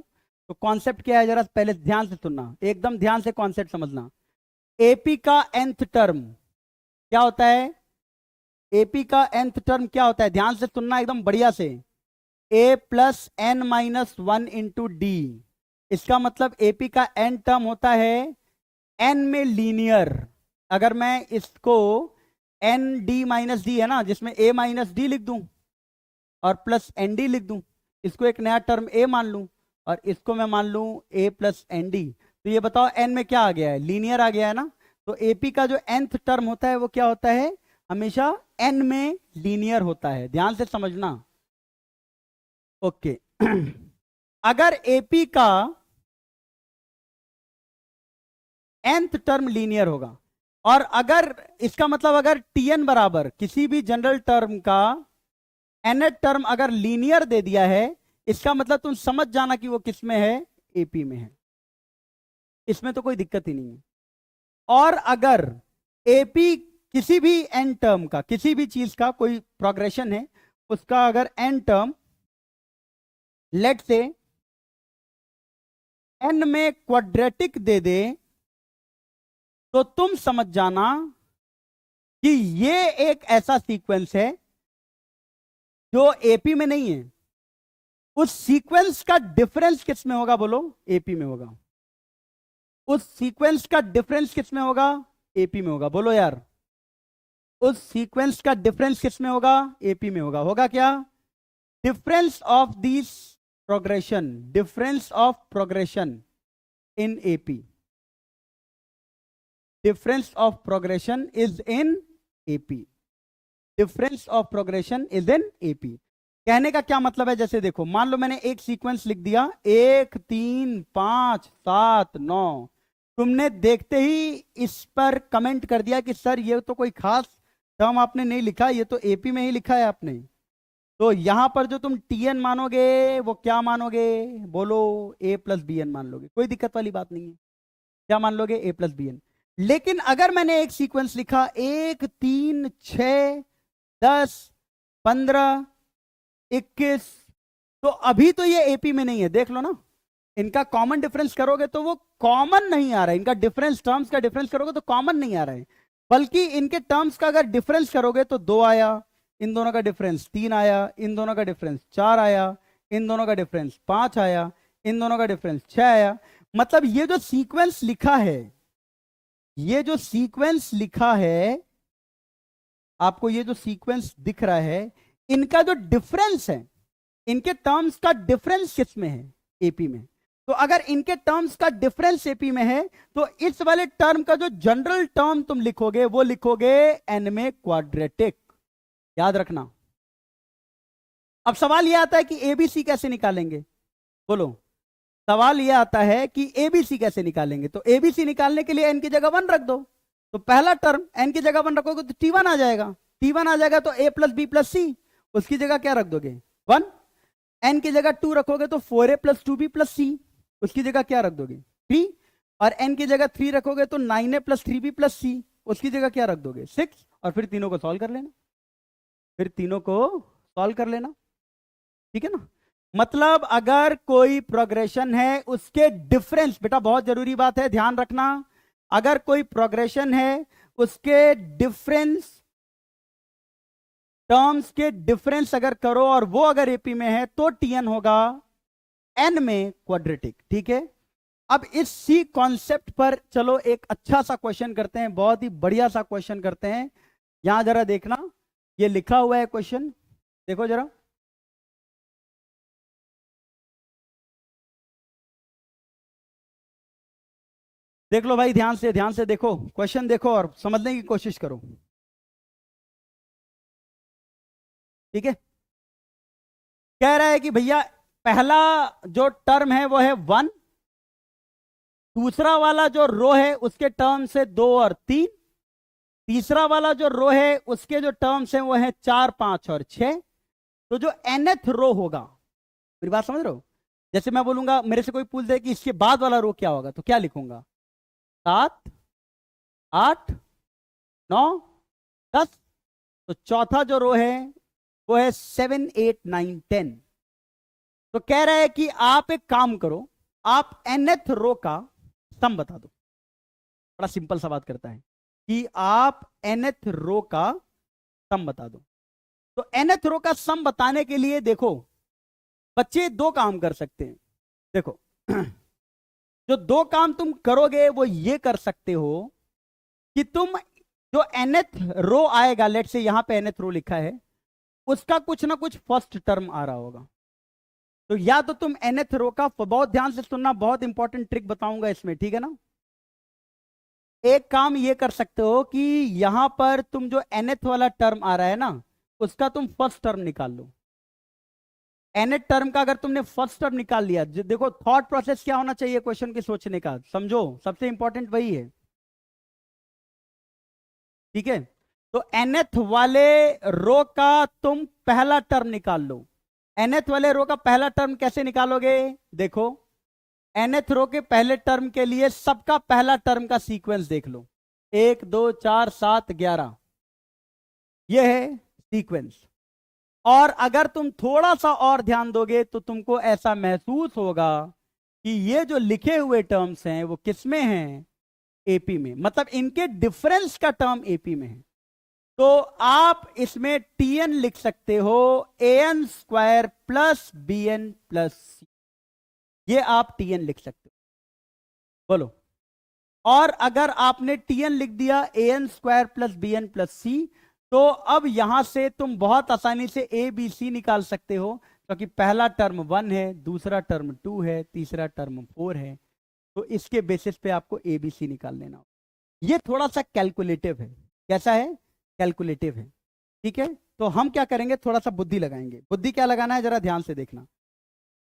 तो कॉन्सेप्ट क्या है, जरा पहले ध्यान से सुनना, एकदम ध्यान से कॉन्सेप्ट समझना। एपी का nth टर्म क्या होता है, एपी का nth टर्म क्या होता है, ध्यान से सुनना एकदम बढ़िया से, a+n-1 इंटू डी। इसका मतलब एपी का n टर्म होता है n में लीनियर। अगर मैं इसको n-d-d है ना, जिसमें a-d लिख दूं और प्लस nd लिख दूं, इसको एक नया टर्म a मान लूं और इसको मैं मान लूं a+nd, तो ये बताओ n में क्या आ गया है, लीनियर आ गया है ना। तो एपी का जो nth टर्म होता है वो क्या होता है, हमेशा n में लीनियर होता है, ध्यान से समझना। ओके अगर एपी का nth टर्म लीनियर होगा, और अगर इसका मतलब अगर tn बराबर किसी भी जनरल टर्म का nth टर्म अगर लीनियर दे दिया है, इसका मतलब तुम समझ जाना कि वो किस में है, एपी में है, इसमें तो कोई दिक्कत ही नहीं है। और अगर एपी किसी भी n टर्म का, किसी भी चीज का कोई प्रोग्रेशन है, उसका अगर n टर्म लेट से n में क्वाड्रेटिक दे दे, तो तुम समझ जाना कि ये एक ऐसा सीक्वेंस है जो एपी में नहीं है। उस सीक्वेंस का डिफरेंस किस में होगा बोलो, एपी में होगा। उस सीक्वेंस का डिफरेंस किस में होगा, एपी में होगा, बोलो यार। उस सीक्वेंस का डिफरेंस किस में होगा, एपी में होगा। होगा क्या, difference of this progression, difference of progression in AP, difference of progression is in AP, difference of progression is in AP. कहने का क्या मतलब है, जैसे देखो मान लो मैंने एक सीक्वेंस लिख दिया 1 3 5 7 9, तुमने देखते ही इस पर कमेंट कर दिया कि सर ये तो कोई खास टर्म आपने नहीं लिखा, ये तो एपी में ही लिखा है आपने। तो यहां पर जो तुम tn मानोगे वो क्या मानोगे, बोलो a+bn मान लोगे, कोई दिक्कत वाली बात नहीं है, क्या मान लोगे, a+bn। लेकिन अगर मैंने एक सीक्वेंस लिखा 1 3 6 10 15 21, तो अभी तो ये एपी में नहीं है, देख लो ना, इनका कॉमन डिफरेंस करोगे तो वो कॉमन नहीं आ रहा है, इनका डिफरेंस, टर्म्स का डिफरेंस करोगे तो कॉमन नहीं आ रहा है। बल्कि इनके टर्म्स का अगर डिफरेंस करोगे तो 2 आया, इन दोनों का डिफरेंस 3 आया, इन दोनों का डिफरेंस 4 आया, इन दोनों का डिफरेंस 5 आया, इन दोनों का डिफरेंस 6 आया। मतलब ये जो सीक्वेंस लिखा है, ये जो सीक्वेंस लिखा है, आपको ये जो सीक्वेंस दिख रहा है, इनका जो डिफरेंस है, इनके टर्म्स का डिफरेंस किस में है? एपी में। तो अगर इनके टर्म्स का डिफरेंस एपी में है तो इस वाले टर्म का जो जनरल टर्म तुम लिखोगे वो लिखोगे एन में क्वाड्रेटिक। याद रखना। अब सवाल यह आता है कि एबीसी कैसे निकालेंगे? बोलो, सवाल यह आता है कि एबीसी कैसे निकालेंगे? तो एबीसी निकालने के लिए एन की जगह 1 रख दो। तो पहला टर्म एन की जगह 1 रखोगे तो T1 आ जाएगा। T1 आ जाएगा तो A प्लस बी प्लस सी, उसकी जगह क्या रख दोगे? 1। एन की जगह 2 रखोगे तो 4A प्लस 2B प्लस सी, उसकी जगह क्या रख दोगे? 3। और एन की जगह 3 रखोगे तो 9A प्लस 3B प्लस सी, उसकी जगह क्या रख दोगे? 6। और फिर तीनों को सॉल्व कर लेना, फिर तीनों को सॉल्व कर लेना। ठीक है ना? मतलब अगर कोई प्रोग्रेशन है उसके डिफरेंस, बेटा बहुत जरूरी बात है, ध्यान रखना, अगर कोई प्रोग्रेशन है उसके डिफरेंस, टर्म्स के डिफरेंस अगर करो और वो अगर एपी में है तो टीएन होगा एन में क्वाड्रेटिक। ठीक है? अब इसी कॉन्सेप्ट पर चलो एक अच्छा सा क्वेश्चन करते हैं, बहुत ही बढ़िया सा क्वेश्चन करते हैं। यहां जरा देखना, ये लिखा हुआ है क्वेश्चन, देखो जरा। देख लो भाई, ध्यान से देखो क्वेश्चन, देखो और समझने की कोशिश करो। ठीक है? कह रहा है कि भैया पहला जो टर्म है वो है 1, दूसरा वाला जो रो है उसके टर्म से 2 और 3, तीसरा वाला जो रो है उसके जो टर्म्स हैं वो है 4, 5 और 6। तो जो nth रो होगा, मेरी बात समझ रहे हो? जैसे मैं बोलूंगा, मेरे से कोई पूछ दे कि इसके बाद वाला रो क्या होगा, तो क्या लिखूंगा? 7, 8, 9, 10। तो चौथा जो रो है वो है 7, 8, 9, 10। तो कह रहा है कि आप एक काम करो, आप nth रो का सम बता दो। बड़ा सिंपल सा बात करता है कि आप nth रो का सम बता दो। तो nth रो का सम बताने के लिए देखो बच्चे 2 काम कर सकते हैं। देखो जो 2 काम तुम करोगे वो ये कर सकते हो कि तुम जो nth रो आएगा, लेट से यहां पे nth रो लिखा है, उसका कुछ ना कुछ फर्स्ट टर्म आ रहा होगा। तो या तो तुम nth रो का, बहुत ध्यान से सुनना, बहुत इंपॉर्टेंट ट्रिक बताऊंगा इसमें, ठीक है ना? एक काम ये कर सकते हो कि यहां पर तुम जो nth वाला टर्म आ रहा है ना, उसका तुम फर्स्ट टर्म निकाल लो। nth टर्म का अगर तुमने फर्स्ट टर्म निकाल लिया, देखो थॉट प्रोसेस क्या होना चाहिए क्वेश्चन के सोचने का, समझो, सबसे इंपॉर्टेंट वही है। ठीक है? तो nth वाले रो का तुम पहला टर्म निकाल लो। nth वाले रो का पहला टर्म कैसे निकालोगे? देखो, nth रो के पहले टर्म के लिए सबका पहला टर्म का सीक्वेंस देख लो, 1, 2, 4, 7, 11, ये है सीक्वेंस। और अगर तुम थोड़ा सा और ध्यान दोगे तो तुमको ऐसा महसूस होगा कि ये जो लिखे हुए टर्म्स हैं वो किसमें हैं? एपी में। मतलब इनके डिफरेंस का टर्म एपी में है। तो आप इसमें टीएन लिख सकते हो an square plus bn plus c, ये आप टीएन लिख सकते हो। बोलो। और अगर आपने टीएन लिख दिया an square plus bn plus C, तो अब यहां से तुम बहुत आसानी से ए बी सी निकाल सकते हो, क्योंकि पहला टर्म 1 है, दूसरा टर्म 2 है, तीसरा टर्म 4 है। तो इसके बेसिस पे आपको ए बी सी निकाल लेना हो। ये थोड़ा सा कैलकुलेटिव है। कैसा है? कैलकुलेटिव है। ठीक है? तो हम क्या करेंगे, थोड़ा सा बुद्धि लगाएंगे। बुद्धि क्या लगाना है, जरा ध्यान से देखना।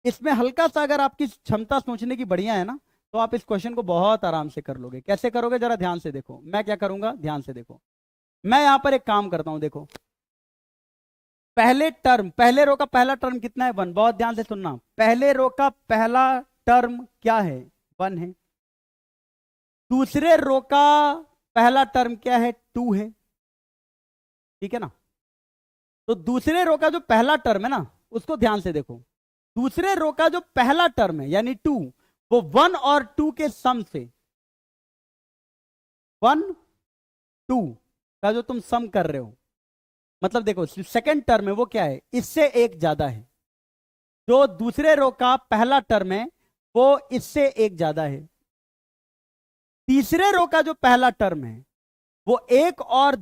इसमें हल्का सा अगर आपकी क्षमता सोचने की बढ़िया है ना, तो आप इस क्वेश्चन को बहुत आराम से कर लोगे। कैसे करोगे, जरा ध्यान से देखो। मैं क्या करूंगा, ध्यान से देखो। मैं यहां पर एक काम करता हूं, देखो, पहले टर्म, पहले रो का पहला टर्म कितना है? 1। बहुत ध्यान से सुनना, पहले रो का पहला टर्म क्या है? 1 है। दूसरे रो का पहला टर्म क्या है? 2 है। ठीक है ना? तो दूसरे रो का जो पहला टर्म है ना, उसको ध्यान से देखो। दूसरे रो का जो पहला टर्म है यानी 2, वो 1 और 2 के सम से 1 टू का जो तुम सम कर रहे हो, मतलब देखो सेकंड टर्म है वो क्या है, इससे एक ज्यादा है। जो दूसरे रो का पहला टर्म है वो इससे एक ज्यादा है। तीसरे रो का जो पहला टर्म है वो एक और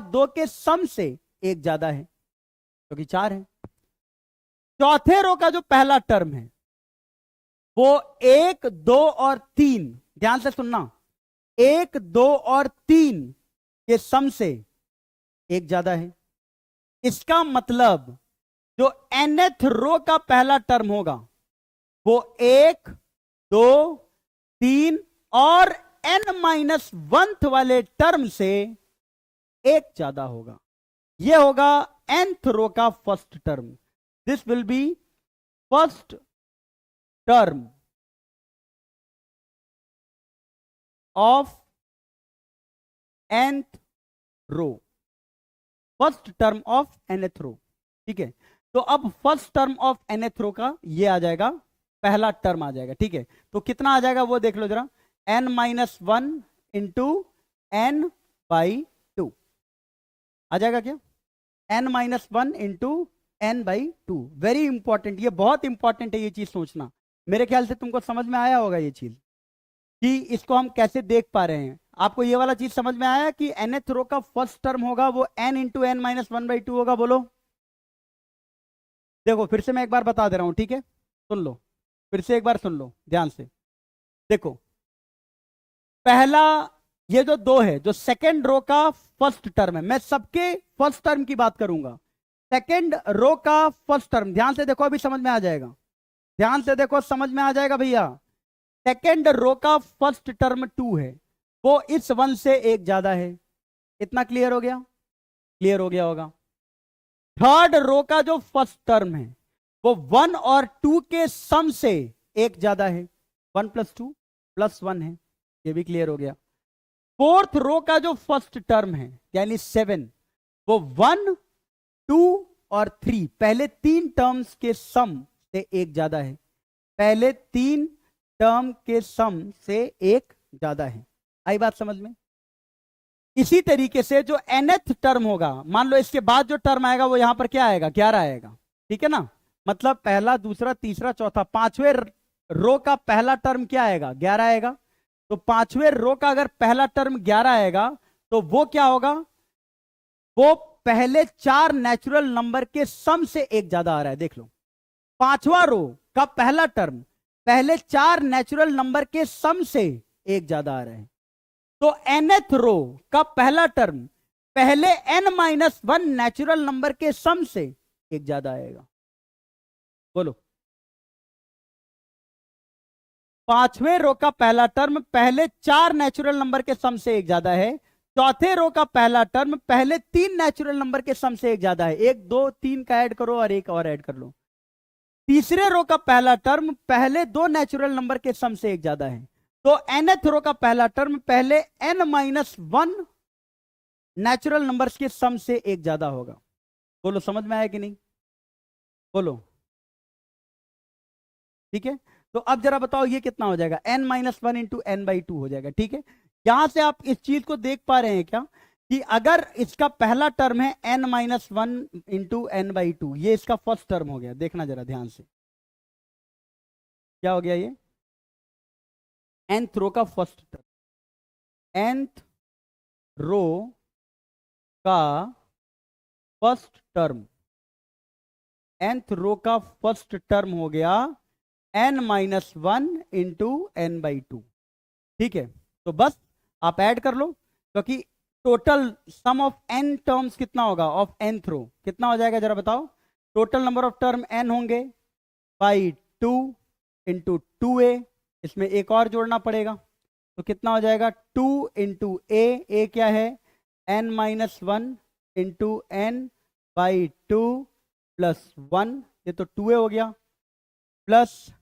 दो के सम से एक ज्यादा है, क्योंकि चार है। चौथे रो का जो पहला टर्म है वो एक, दो और तीन, ध्यान से सुनना, एक, दो और तीन के सम से एक ज्यादा है। इसका मतलब जो nth रो का पहला टर्म होगा वो एक, दो, तीन और n-1th वाले टर्म से एक ज्यादा होगा। यह होगा nth रो का first term. This will be first term of nth row, first term of nth row. ठीक है, तो अब first term of nth row का ये आ जाएगा, पहला टर्म आ जाएगा। ठीक है, तो कितना आ जाएगा वो देख लो जरा, n-1 इंटू n/2 आ जाएगा क्या, n-1 into n/2। Very important, ये बहुत इंपॉर्टेंट है ये चीज सोचना। मेरे ख्याल से तुमको समझ में आया होगा ये चीज कि इसको हम कैसे देख पा रहे हैं। आपको ये वाला चीज समझ में आया कि nth रो का फर्स्ट टर्म होगा वो n इंटू n-1/2 होगा। बोलो, देखो फिर से मैं एक बार बता दे रहा हूं, ठीक है, सुन लो, फिर से एक बार सुन लो ध्यान से। देखो, पहला ये जो दो है, जो सेकंड रो का फर्स्ट टर्म है, मैं सबके फर्स्ट टर्म की बात करूंगा। सेकंड रो का फर्स्ट टर्म, ध्यान से देखो, अभी समझ में आ जाएगा, ध्यान से देखो, समझ में आ जाएगा भैया। सेकंड रो का फर्स्ट टर्म 2 है, वो इस 1 से एक ज्यादा है। इतना क्लियर हो गया, क्लियर हो गया होगा। थर्ड रो का जो फर्स्ट टर्म है वो 1 और 2 के सम से एक ज्यादा है, 1 + 2 + 1 है, ये भी क्लियर हो गया। फोर्थ रो का जो फर्स्ट टर्म है यानी 7, वो 1, 2 और 3, पहले तीन टर्म्स के सम से एक ज्यादा है, पहले तीन टर्म के सम से एक ज्यादा है। आई बात समझ में। इसी तरीके से जो nth टर्म होगा, मान लो इसके बाद जो टर्म आएगा वो यहां पर क्या आएगा, 11 आएगा। ठीक है ना, मतलब पहला, दूसरा, तीसरा, चौथा, पांचवें रो का पहला टर्म क्या आएगा, 11 आएगा। तो पांचवें रो का अगर पहला टर्म 11 आएगा तो वो क्या होगा, वो पहले चार नेचुरल नंबर के सम से एक ज्यादा आ रहा है। देख लो, पांचवा रो का पहला टर्म पहले चार नेचुरल नंबर के सम से एक ज्यादा आ रहा है। तो nth रो का पहला टर्म पहले n-1 नेचुरल नंबर के सम से एक ज्यादा आएगा। बोलो, पांचवें रो का पहला टर्म पहले चार नेचुरल नंबर के सम से एक ज्यादा है। चौथे रो का पहला टर्म पहले तीन नेचुरल नंबर के सम से एक ज्यादा है। एक, दो, तीन का ऐड करो और एक और ऐड कर लो। तीसरे रो का पहला टर्म पहले दो नेचुरल नंबर के सम से एक ज्यादा है। तो nth रो का पहला टर्म पहले n-1 नेचुरल नंबर्स के सम से एक ज्यादा होगा। बोलो, समझ में आया कि नहीं, बोलो। ठीक है, तो अब जरा बताओ ये कितना हो जाएगा, n-1 इंटू n/2 हो जाएगा। ठीक है, यहां से आप इस चीज को देख पा रहे हैं क्या कि अगर इसका पहला टर्म है n-1 इंटू n/2, ये इसका फर्स्ट टर्म हो गया। देखना जरा ध्यान से, क्या हो गया ये, nth रो का फर्स्ट टर्म, nth रो का फर्स्ट टर्म, nth रो का फर्स्ट टर्म हो गया n-1 इंटू n/2। ठीक है, तो बस आप ऐड कर लो, क्योंकि total sum of n terms कितना होगा ऑफ nth रो, कितना हो जाएगा जरा बताओ। Total number of term n होंगे बाई 2 इंटू 2a, इसमें एक और जोड़ना पड़ेगा, तो कितना हो जाएगा 2 इंटू a क्या है, n-1 इंटू n/2 + 1, ये तो 2a हो गया, प्लस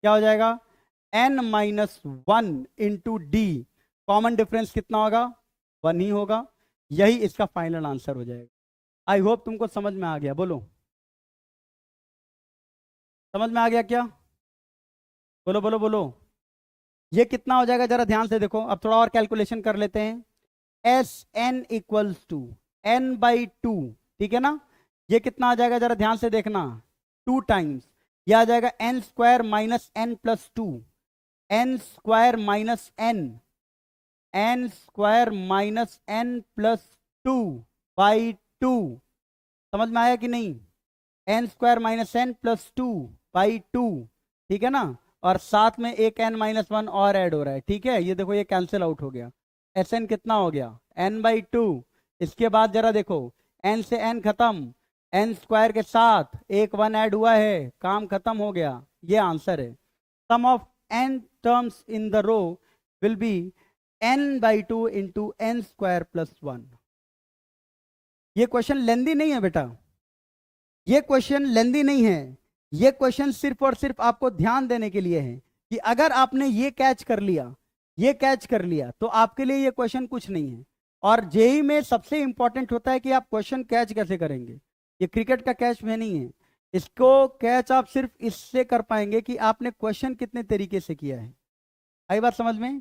क्या हो जाएगा n-1 into d, common difference कितना होगा, 1 ही होगा। यही इसका फाइनल आंसर हो जाएगा। आई होप तुमको समझ में आ गया। बोलो, समझ में आ गया क्या, बोलो बोलो बोलो। ये कितना हो जाएगा जरा ध्यान से देखो, अब थोड़ा और कैलकुलेशन कर लेते हैं। S n equals to n by two, ठीक है ना। ये कितना आ जाएगा जरा ध्यान से देखना, 2 टाइम्स, ये आ जाएगा n square minus n plus two, n square minus n square minus n plus two by two. समझ में आया कि नहीं? N square minus n plus two by two, ठीक है ना। और साथ में एक एन माइनस वन और ऐड हो रहा है, ठीक है। ये देखो ये कैंसिल आउट हो गया, एस एन कितना हो गया, एन बाई टू। इसके बाद जरा देखो, एन से एन खत्म, एन स्क्वायर के साथ एक वन ऐड हुआ है, काम खत्म हो गया। ये आंसर है। Sum of N terms in the row will be N by two into N square plus one. ये क्वेश्चन लेंदी नहीं है बेटा, ये क्वेश्चन लेंदी नहीं है। ये क्वेश्चन सिर्फ और सिर्फ आपको ध्यान देने के लिए है कि अगर आपने ये कैच कर लिया, ये कैच कर लिया, तो आपके लिए ये क्वेश्चन कुछ नहीं है। और जेई में सबसे इंपॉर्टेंट होता है कि आप क्वेश्चन कैच कैसे करेंगे। ये क्रिकेट का कैच में नहीं है, इसको कैच आप सिर्फ इससे कर पाएंगे कि आपने क्वेश्चन कितने तरीके से किया है। आई बात समझ में?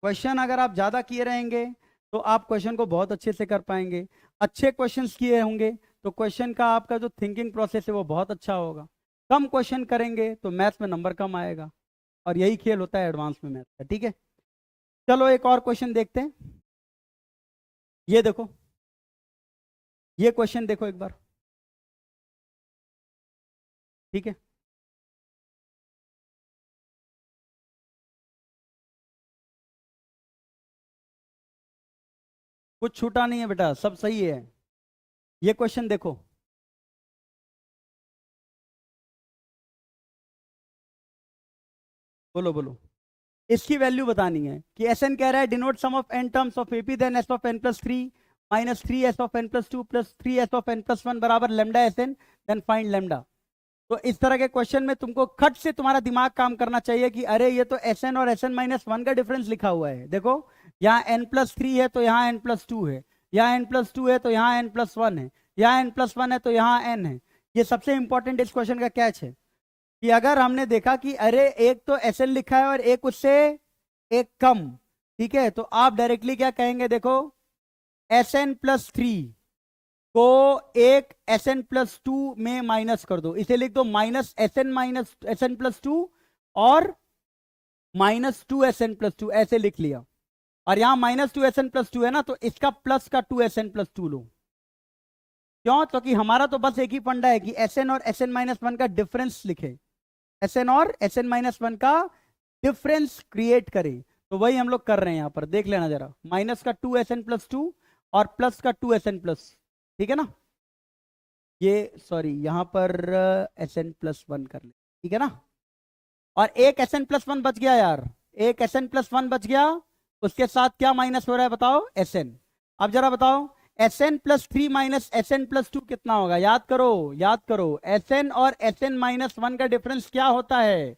क्वेश्चन अगर आप ज्यादा किए रहेंगे तो आप क्वेश्चन को बहुत अच्छे से कर पाएंगे। अच्छे क्वेश्चंस किए होंगे तो क्वेश्चन का आपका जो थिंकिंग प्रोसेस है वो बहुत अच्छा होगा। कम क्वेश्चन करेंगे तो मैथ्स में नंबर कम आएगा, और यही खेल होता है एडवांस में मैथ्स का, ठीक है। चलो एक और क्वेश्चन देखते हैं। ये देखो, ये क्वेश्चन देखो एक बार, ठीक है। कुछ छूटा नहीं है बेटा, सब सही है। ये क्वेश्चन देखो, बोलो बोलो। इसकी वैल्यू बतानी है कि एस एन कह रहा है denote sum of N terms of AP then S of N plus three minus three S of N plus two plus three S of N plus one बराबर lambda S N, then find lambda. तो इस तरह के question में तुमको खट से तुम्हारा दिमाग काम करना चाहिए कि अरे ये तो एस एन और एस एन माइनस वन का डिफरेंस लिखा हुआ है। देखो, यहाँ एन प्लस थ्री है तो यहाँ एन प्लस टू है, यहाँ एन प्लस टू है तो यहाँ एन प्लस वन है, यहाँ एन प्लस वन है तो यहाँ एन है। ये सबसे इंपॉर्टेंट इस क्वेश्चन का कैच है कि अगर हमने देखा कि अरे एक तो एस एन लिखा है और एक उससे एक कम, ठीक है, तो आप डायरेक्टली क्या कहेंगे, देखो एस एन प्लस थ्री को एक एस एन प्लस टू में माइनस कर दो, इसे लिख दो minus S N plus two और minus two S N plus two, ऐसे लिख लिया। और यहां minus two S N plus two है ना, तो इसका प्लस का two S N plus two लो। क्यों? तो कि हमारा तो बस एक ही फंडा है कि एस एन और एस एन माइनस वन का डिफरेंस लिखे, एस एन और एस एन माइनस वन का डिफरेंस क्रिएट करें। तो वही हम लोग कर रहे हैं यहां पर, देख लेना जरा, माइनस का two S N plus two और प्लस का टू एस एन प्लस, ठीक है ना। ये सॉरी, यहां पर एस एन प्लस वन कर ले, ठीक है ना। और एक एस एन प्लस वन बच गया यार, एक एस एन प्लस वन बच गया। उसके साथ क्या माइनस हो रहा है बताओ, एस एन। अब जरा बताओ, s N plus three minus S N plus two कितना होगा? याद करो, याद करो, एस एन और एस एन माइनस वन का डिफरेंस क्या होता है?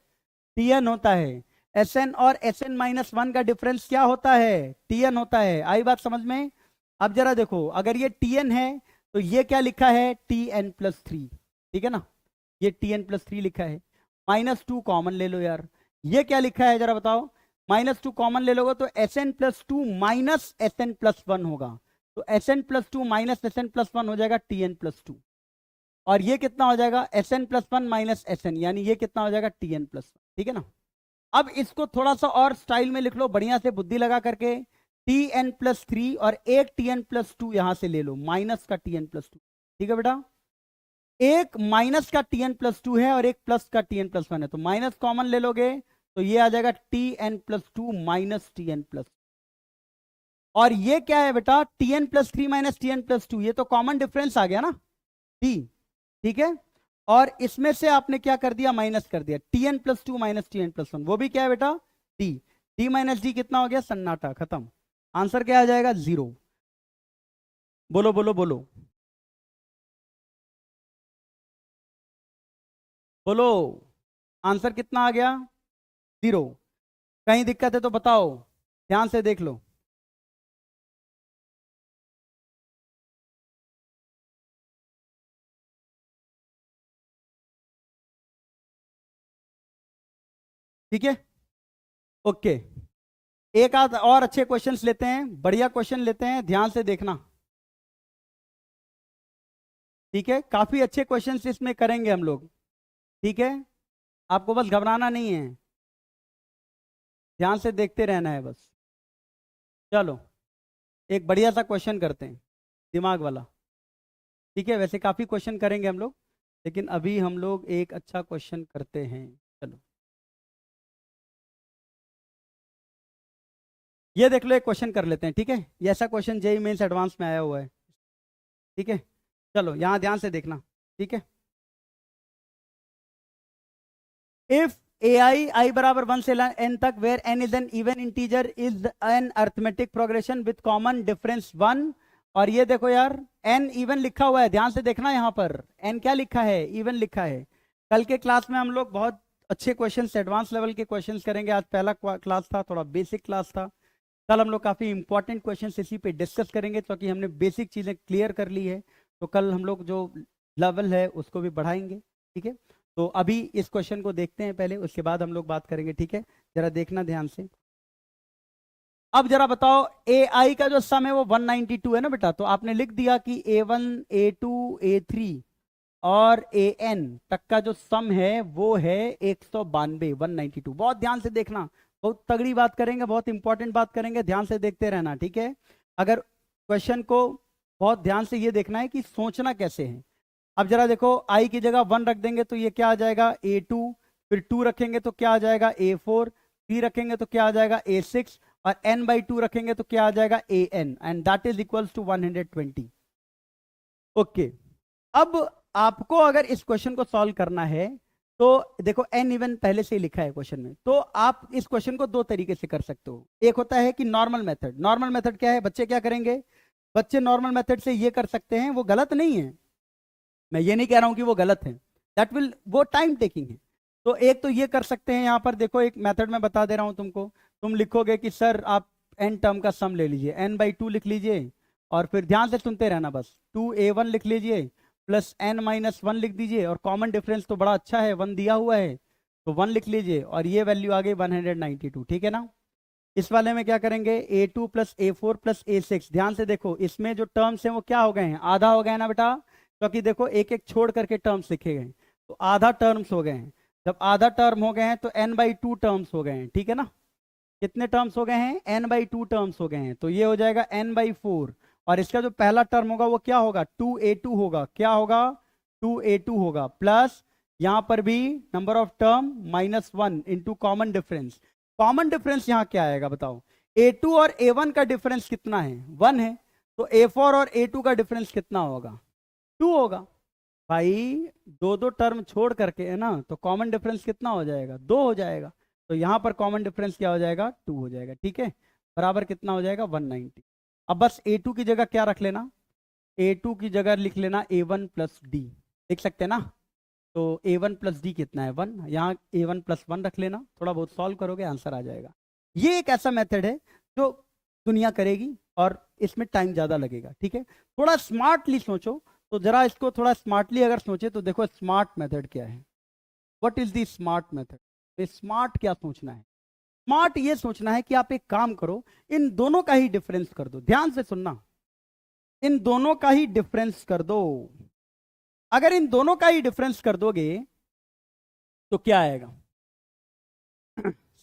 टीएन होता है। एस एन और एस एन माइनस वन का डिफरेंस क्या होता है? टीएन होता है। आई बात समझ में? अब जरा देखो, अगर ये टीएन है तो ये क्या लिखा है, टी एन प्लस थ्री, ठीक है ना। ये टी एन प्लस थ्री लिखा है, माइनस टू कॉमन ले लो यार। ये क्या लिखा है जरा बताओ, माइनस टू कॉमन ले लोगे तो s N plus two minus S N plus one होगा। तो s N plus two minus S N plus one हो जाएगा टी एन प्लस टू। और ये कितना हो जाएगा, s N plus one minus S n, यानी ये कितना हो जाएगा, टी एन प्लस वन, ठीक है ना। अब इसको थोड़ा सा और स्टाइल में लिख लो, बढ़िया से बुद्धि लगा करके, टी एन प्लस थ्री और एक टी एन प्लस टू यहां से ले लो, माइनस का टी एन प्लस टू, ठीक है बेटा। एक माइनस का टी एन प्लस टू है और एक प्लस का टी एन प्लस वन है, तो माइनस कॉमन ले लोगे तो ये आ जाएगा t N plus two minus T N plus. और ये क्या है बेटा, t N plus three minus T N plus two, ये तो कॉमन डिफरेंस आ गया ना, टी, ठीक है। और इसमें से आपने क्या कर दिया, माइनस कर दिया, T N plus two minus T N plus one, वो भी क्या है बेटा, टी। डी माइनस डी कितना हो गया, सन्नाटा, खत्म। आंसर क्या आ जाएगा, जीरो। बोलो बोलो बोलो बोलो, आंसर कितना आ गया, जीरो। कहीं दिक्कत है तो बताओ, ध्यान से देख लो। ठीक है, ओके, एक आध और अच्छे क्वेश्चंस लेते हैं, बढ़िया क्वेश्चन लेते हैं, ध्यान से देखना, ठीक है। काफी अच्छे क्वेश्चंस इसमें करेंगे हम लोग, ठीक है। आपको बस घबराना नहीं है, ध्यान से देखते रहना है बस। चलो एक बढ़िया सा क्वेश्चन करते हैं, दिमाग वाला, ठीक है। वैसे काफी क्वेश्चन करेंगे हम लोग, लेकिन अभी हम लोग एक अच्छा क्वेश्चन करते हैं। चलो ये देख लो, एक क्वेश्चन कर लेते हैं, ठीक है। ये ऐसा क्वेश्चन जेईई मेंस एडवांस में आया हुआ है, ठीक है। चलो यहां ध्यान से देखना, ठीक है। इफ आई बराबर 1 से n तक, where n is an even integer, is an arithmetic progression with common difference 1। और ये देखो यार, n इवन लिखा हुआ है, ध्यान से देखना, यहाँ पर n क्या लिखा है, इवन लिखा है। कल के क्लास में हम लोग बहुत अच्छे क्वेश्चंस, एडवांस लेवल के क्वेश्चंस करेंगे। आज पहला क्लास था, थोड़ा बेसिक क्लास था। कल हम लोग काफी इंपॉर्टेंट क्वेश्चंस इसी पे डिस्कस करेंगे, क्योंकि हमने बेसिक चीजें क्लियर कर ली है। तो कल हम लोग जो लेवल है उसको भी बढ़ाएंगे, ठीक है। तो अभी इस क्वेश्चन को देखते हैं पहले, उसके बाद हम लोग बात करेंगे, ठीक है। जरा देखना ध्यान से। अब जरा बताओ, ए आई का जो सम है वो 192 है ना बेटा। तो आपने लिख दिया कि A1 A2 A3 और AN तक का जो सम है वो है 192, 192। बहुत ध्यान से देखना, बहुत तगड़ी बात करेंगे, बहुत इंपॉर्टेंट बात करेंगे, ध्यान से देखते रहना, ठीक है। अगर क्वेश्चन को बहुत ध्यान से ये देखना है कि सोचना कैसे है। अब जरा देखो, आई की जगह 1 रख देंगे तो ये क्या आ जाएगा, A2। फिर 2 रखेंगे तो क्या आ जाएगा, A4। 3 रखेंगे तो क्या आ जाएगा, A6। और n/2 रखेंगे तो क्या आ जाएगा, AN, and that is equals to 120। Okay, अब आपको अगर इस क्वेश्चन को सॉल्व करना है तो देखो, n इवन पहले से ही लिखा है क्वेश्चन में। तो आप इस क्वेश्चन को दो तरीके से कर सकते हो। एक होता है कि नॉर्मल मेथड। नॉर्मल मेथड क्या है, बच्चे क्या करेंगे, बच्चे नॉर्मल मेथड से ये कर सकते हैं, वो गलत नहीं है, मैं ये नहीं कह रहा हूं कि वो गलत है, दैट विल, वो टाइम टेकिंग है। तो एक तो ये कर सकते हैं, यहां पर देखो एक मेथड मैं बता दे रहा हूं तुमको। तुम लिखोगे कि सर आप n टर्म का सम ले लीजिए, n/2 लिख लीजिए, और फिर ध्यान से सुनते रहना बस, 2A1 लिख लीजिए प्लस n-1 लिख दीजिए, और कॉमन डिफरेंस तो बड़ा अच्छा है, 1 दिया हुआ है तो 1 लिख लीजिए, और ये वैल्यू आ गई 192, ठीक है ना। इस वाले में क्या करेंगे, A2 plus A4 plus A6। ध्यान से देखो, इसमें जो टर्म्स हैं वो क्या हो गए हैं, आधा हो गया ना बेटा, क्योंकि देखो एक एक छोड़ करके टर्म्स लिखे गए, तो आधा टर्म्स हो गए हैं। जब आधा टर्म हो गए हैं तो n/2 टर्म्स हो गए हैं, ठीक है ना। कितने टर्म्स हो गए हैं, n/2 टर्म्स हो गए हैं, तो ये हो जाएगा n/4। और इसका जो पहला टर्म होगा वो क्या होगा, 2A2 होगा, क्या होगा, 2A2 होगा, प्लस यहां पर भी number of term -1 into common difference. Common difference यहां क्या आएगा बताओ, A2 और A1 का डिफरेंस कितना है, 1 है, तो A4 और A2 का डिफरेंस कितना होगा, 2 होगा। भाई दो दो टर्म छोड़ करके है ना, तो कॉमन डिफरेंस कितना हो जाएगा, 2 हो जाएगा। तो यहां पर कॉमन डिफरेंस क्या हो जाएगा, 2 हो जाएगा, ठीक है। बराबर कितना हो जाएगा, 190। अब बस A2 की जगह क्या रख लेना, A2 की जगह लिख लेना A1 प्लस डी, लिख सकते हैं ना। तो A1 प्लस डी कितना है, 1, यहाँ A1 प्लस 1 रख लेना, थोड़ा बहुत सॉल्व करोगे आंसर आ जाएगा। ये एक ऐसा मेथड है जो दुनिया करेगी और इसमें टाइम ज्यादा लगेगा, ठीक है। थोड़ा स्मार्टली सोचो, तो जरा इसको थोड़ा स्मार्टली अगर सोचे तो देखो स्मार्ट मेथड क्या है, what is the smart method. Smart क्या सोचना है, स्मार्ट ये सोचना है कि आप एक काम करो, इन दोनों का ही डिफरेंस कर दो। ध्यान से सुनना, इन दोनों का ही डिफरेंस कर दो। अगर इन दोनों का ही डिफरेंस कर दोगे तो क्या आएगा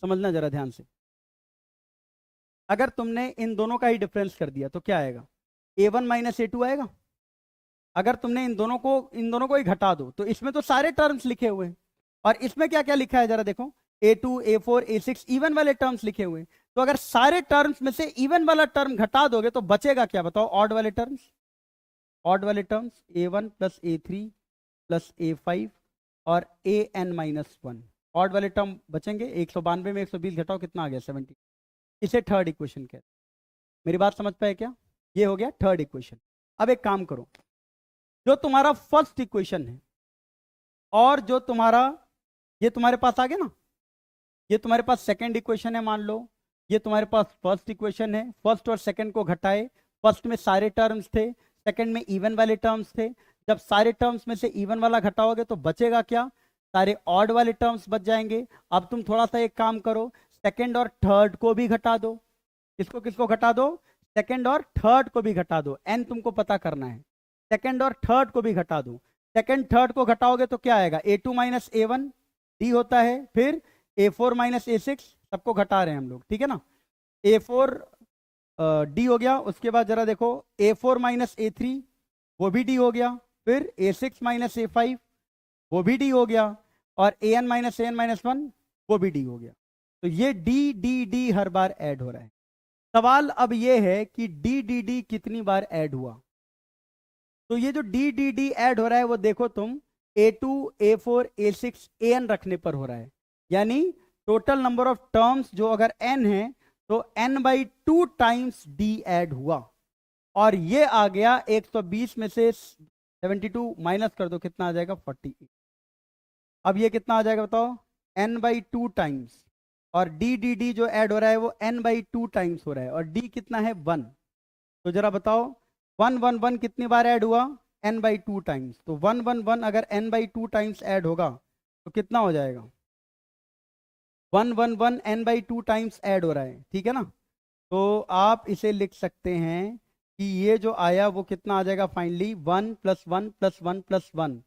समझना जरा ध्यान से। अगर तुमने इन दोनों का ही डिफरेंस कर दिया तो क्या आएगा, A1 माइनस A2 आएगा। अगर तुमने इन दोनों को ही घटा दो तो इसमें तो सारे टर्म्स लिखे हुए हैं, और इसमें क्या क्या लिखा है जरा देखो, A2 A4 A6 इवन वाले टर्म्स लिखे हुए हैं। तो अगर सारे टर्म्स में से इवन वाला टर्म घटा दोगे तो बचेगा क्या बताओ, ऑड वाले टर्म्स। ऑड वाले terms A1 plus A3 plus A5 और AN-1। ऑड वाले टर्म बचेंगे, 192 में 120 घटाओ कितना आ गया, 70। इसे थर्ड इक्वेशन कहते हैं। मेरी बात समझ पाए क्या, ये हो गया थर्ड इक्वेशन। अब एक काम करो, जो तुम्हारा फर्स्ट इक्वेशन है और जो तुम्हारा, ये तुम्हारे पास आ गया ना, ये तुम्हारे पास सेकंड इक्वेशन है मान लो, ये तुम्हारे पास फर्स्ट इक्वेशन है। फर्स्ट और सेकंड को घटाए, फर्स्ट में सारे टर्म्स थे, सेकंड में इवन वाले टर्म्स थे। जब सारे टर्म्स में से इवन वाला घटाओगे तो बचेगा क्या, सारे ऑड वाले टर्म्स बच जाएंगे। अब तुम थोड़ा सा एक काम करो, सेकंड और थर्ड को भी घटा दो। किसको किसको घटा दो? सेकंड और थर्ड को भी घटा दो। एन तुमको पता करना है, सेकंड और थर्ड को भी घटा दो। सेकंड थर्ड को घटाओगे तो क्या आएगा? A2 माइनस A1 D होता है, फिर A4 माइनस A6, सबको घटा रहे हैं हम लोग, ठीक है ना। A4 D हो गया, उसके बाद जरा देखो A4 माइनस A3 वो भी D हो गया, फिर A6 माइनस A5 वो भी D हो गया, और AN माइनस AN माइनस 1 वो भी D हो गया। तो ये D D D हर बार ऐड हो रहा है। सवाल अब ये है कि D D D कितनी बार ऐड हुआ। तो ये जो D D D ऐड हो रहा है वो देखो तुम A2 A4 A6 AN रखने पर हो रहा है, यानी टोटल नंबर ऑफ टर्म्स जो अगर n है तो n/2 टाइम्स D ऐड हुआ। और ये आ गया 120 में से 72 माइनस कर दो, कितना आ जाएगा? 48। अब ये कितना आ जाएगा बताओ? n/2 टाइम्स, और D जो ऐड हो रहा है वो n/2 टाइम्स हो रहा है, और D कितना है? 1। तो जरा बताओ 1 1 1 कितनी बार ऐड हुआ? n/2 times. तो 1 1 1 अगर n/2 टाइम्स ऐड होगा तो कितना हो जाएगा? 1 1 1 n/2 टाइम्स ऐड हो रहा है, ठीक है ना। तो आप इसे लिख सकते हैं कि ये जो आया वो कितना आ जाएगा फाइनली? 1 + 1 + 1 + 1,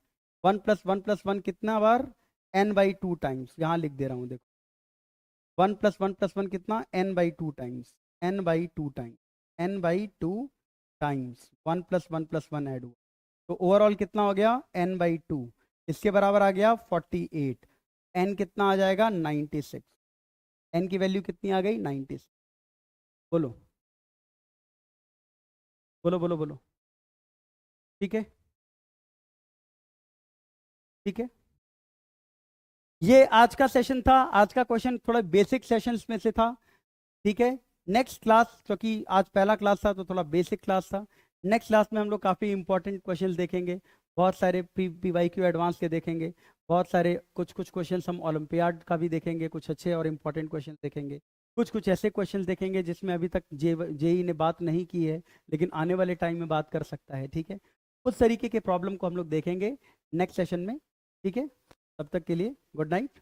1 + 1 + 1 कितना बार? n/2 times. यहां लिख दे रहा हूं देखो, 1 + 1 + 1 कितना? n/2 times, n/2 times, n/2 times 1 + 1 + 1 add हुआ। तो ओवरऑल कितना हो गया? n/2। इसके बराबर आ गया 48। n कितना आ जाएगा? 96। n की वैल्यू कितनी आ गई? 96। बोलो बोलो बोलो बोलो। ठीक है, ठीक है। ये आज का सेशन था। आज का क्वेश्चन थोड़ा बेसिक सेशंस में से था, ठीक है। नेक्स्ट क्लास, क्योंकि आज पहला क्लास था तो थोड़ा बेसिक क्लास था, नेक्स्ट क्लास में हम लोग काफ़ी इंपॉर्टेंट क्वेश्चंस देखेंगे। बहुत सारे PYQ एडवांस के देखेंगे, बहुत सारे कुछ कुछ क्वेश्चंस हम ओलंपियाड का भी देखेंगे, कुछ अच्छे और इंपॉर्टेंट क्वेश्चन देखेंगे। कुछ कुछ ऐसे क्वेश्चंस देखेंगे जिसमें अभी तक जेई ने बात नहीं की है, लेकिन आने वाले टाइम में बात कर सकता है, ठीक है। उस तरीके के प्रॉब्लम को हम लोग देखेंगे नेक्स्ट सेशन में, ठीक है। तब तक के लिए गुड नाइट।